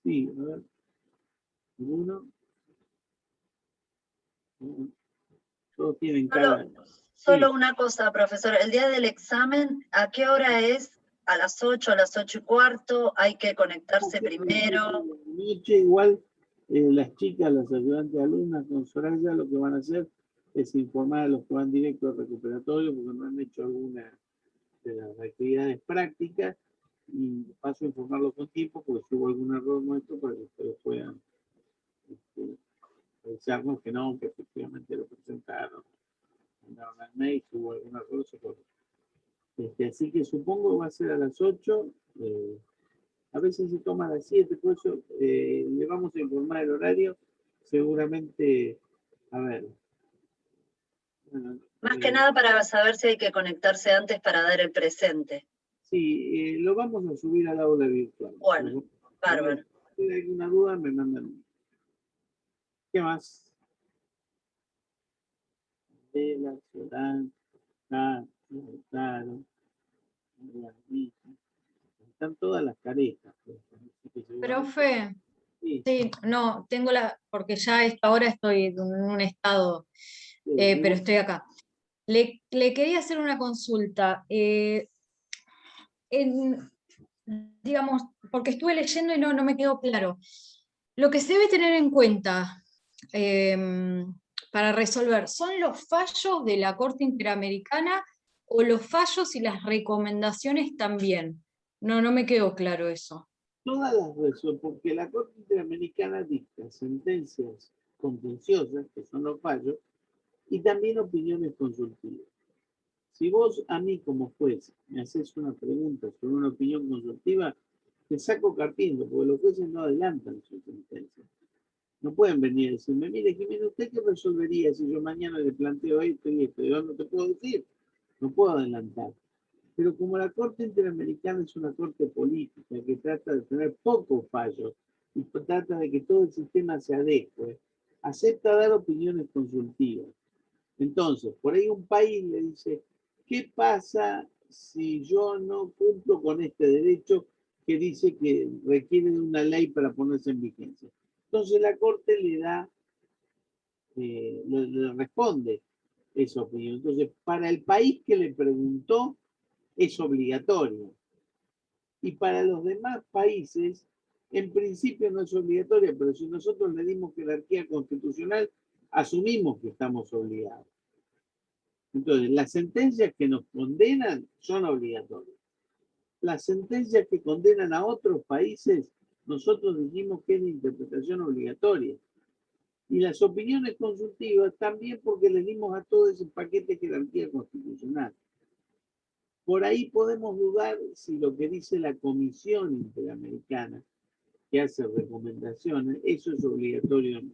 Sí, a ver. ¿Alguno? Todos tienen cara. Solo una cosa, profesor. El día del examen, ¿a qué hora es? ¿A las 8, a las 8:15? ¿Hay que conectarse primero? Noche igual, las chicas, las ayudantes alumnas con Soraya, lo que van a hacer es informar a los que van directo al recuperatorio porque no han hecho alguna de las actividades prácticas y paso a informarlos con tiempo porque si hubo algún error nuestro para que ustedes puedan avisarnos que no, que efectivamente lo presentaron, mandaron al mail, si hubo algún error, se corrigió. Así que supongo que va a ser a las 8, a veces se toma a las 7, por eso le vamos a informar el horario, seguramente, a ver. Bueno, Más que nada para saber si hay que conectarse antes para dar el presente. Sí, lo vamos a subir al aula virtual. Bueno, bárbaro. Si hay alguna duda, me mandan. ¿Qué más? De la ciudad, están todas las caretas. Profe, Sí, sí, no, tengo porque ya a esta hora estoy en un estado, sí, pero estoy acá. Le quería hacer una consulta. Digamos, porque estuve leyendo y no me quedó claro. Lo que se debe tener en cuenta para resolver, ¿son los fallos de la Corte Interamericana o los fallos y las recomendaciones también? No me quedó claro eso. todas las resoluciones, porque la Corte Interamericana dicta sentencias contenciosas, que son los fallos, y también opiniones consultivas. Si vos a mí como juez me haces una pregunta sobre una opinión consultiva, te saco carpiendo, porque los jueces no adelantan su sentencia. No pueden venir a decirme, mire, Jimena, ¿usted qué resolvería si yo mañana le planteo esto y esto? Yo no te puedo decir, no puedo adelantar. Pero como la Corte Interamericana es una corte política que trata de tener pocos fallos y trata de que todo el sistema se adecue, acepta dar opiniones consultivas. Entonces, por ahí un país le dice, ¿qué pasa si yo no cumplo con este derecho que dice que requiere de una ley para ponerse en vigencia? Entonces la Corte le da, le responde esa opinión. Entonces, para el país que le preguntó, es obligatorio. Y para los demás países, en principio no es obligatoria, pero si nosotros le dimos jerarquía constitucional, asumimos que estamos obligados. Entonces, las sentencias que nos condenan son obligatorias. Las sentencias que condenan a otros países, nosotros dijimos que es de interpretación obligatoria. Y las opiniones consultivas también porque le dimos a todo ese paquete de jerarquía constitucional. Por ahí podemos dudar si lo que dice la Comisión Interamericana, que hace recomendaciones, eso es obligatorio o no.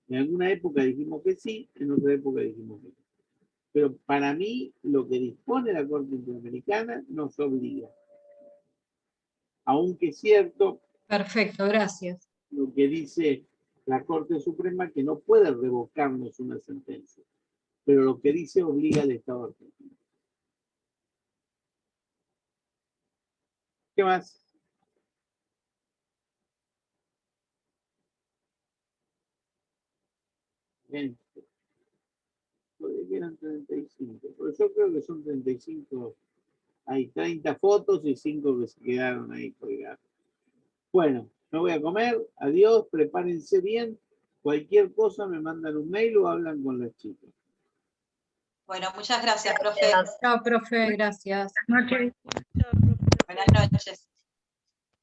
En alguna época dijimos que sí, en otra época dijimos que no. Pero para mí, lo que dispone la Corte Interamericana nos obliga. Aunque es cierto, Perfecto, gracias. lo que dice la Corte Suprema, que no puede revocarnos una sentencia. Pero lo que dice obliga al Estado argentino. ¿Qué más? Bien. Porque eran 35. Pero yo creo que son 35. Hay 30 fotos y 5 que se quedaron ahí colgadas. Bueno, me voy a comer. Adiós, prepárense bien. Cualquier cosa me mandan un mail o hablan con las chicas. Bueno, muchas gracias, profe. Gracias. Chao, profe, gracias. Buenas noches. Buenas noches.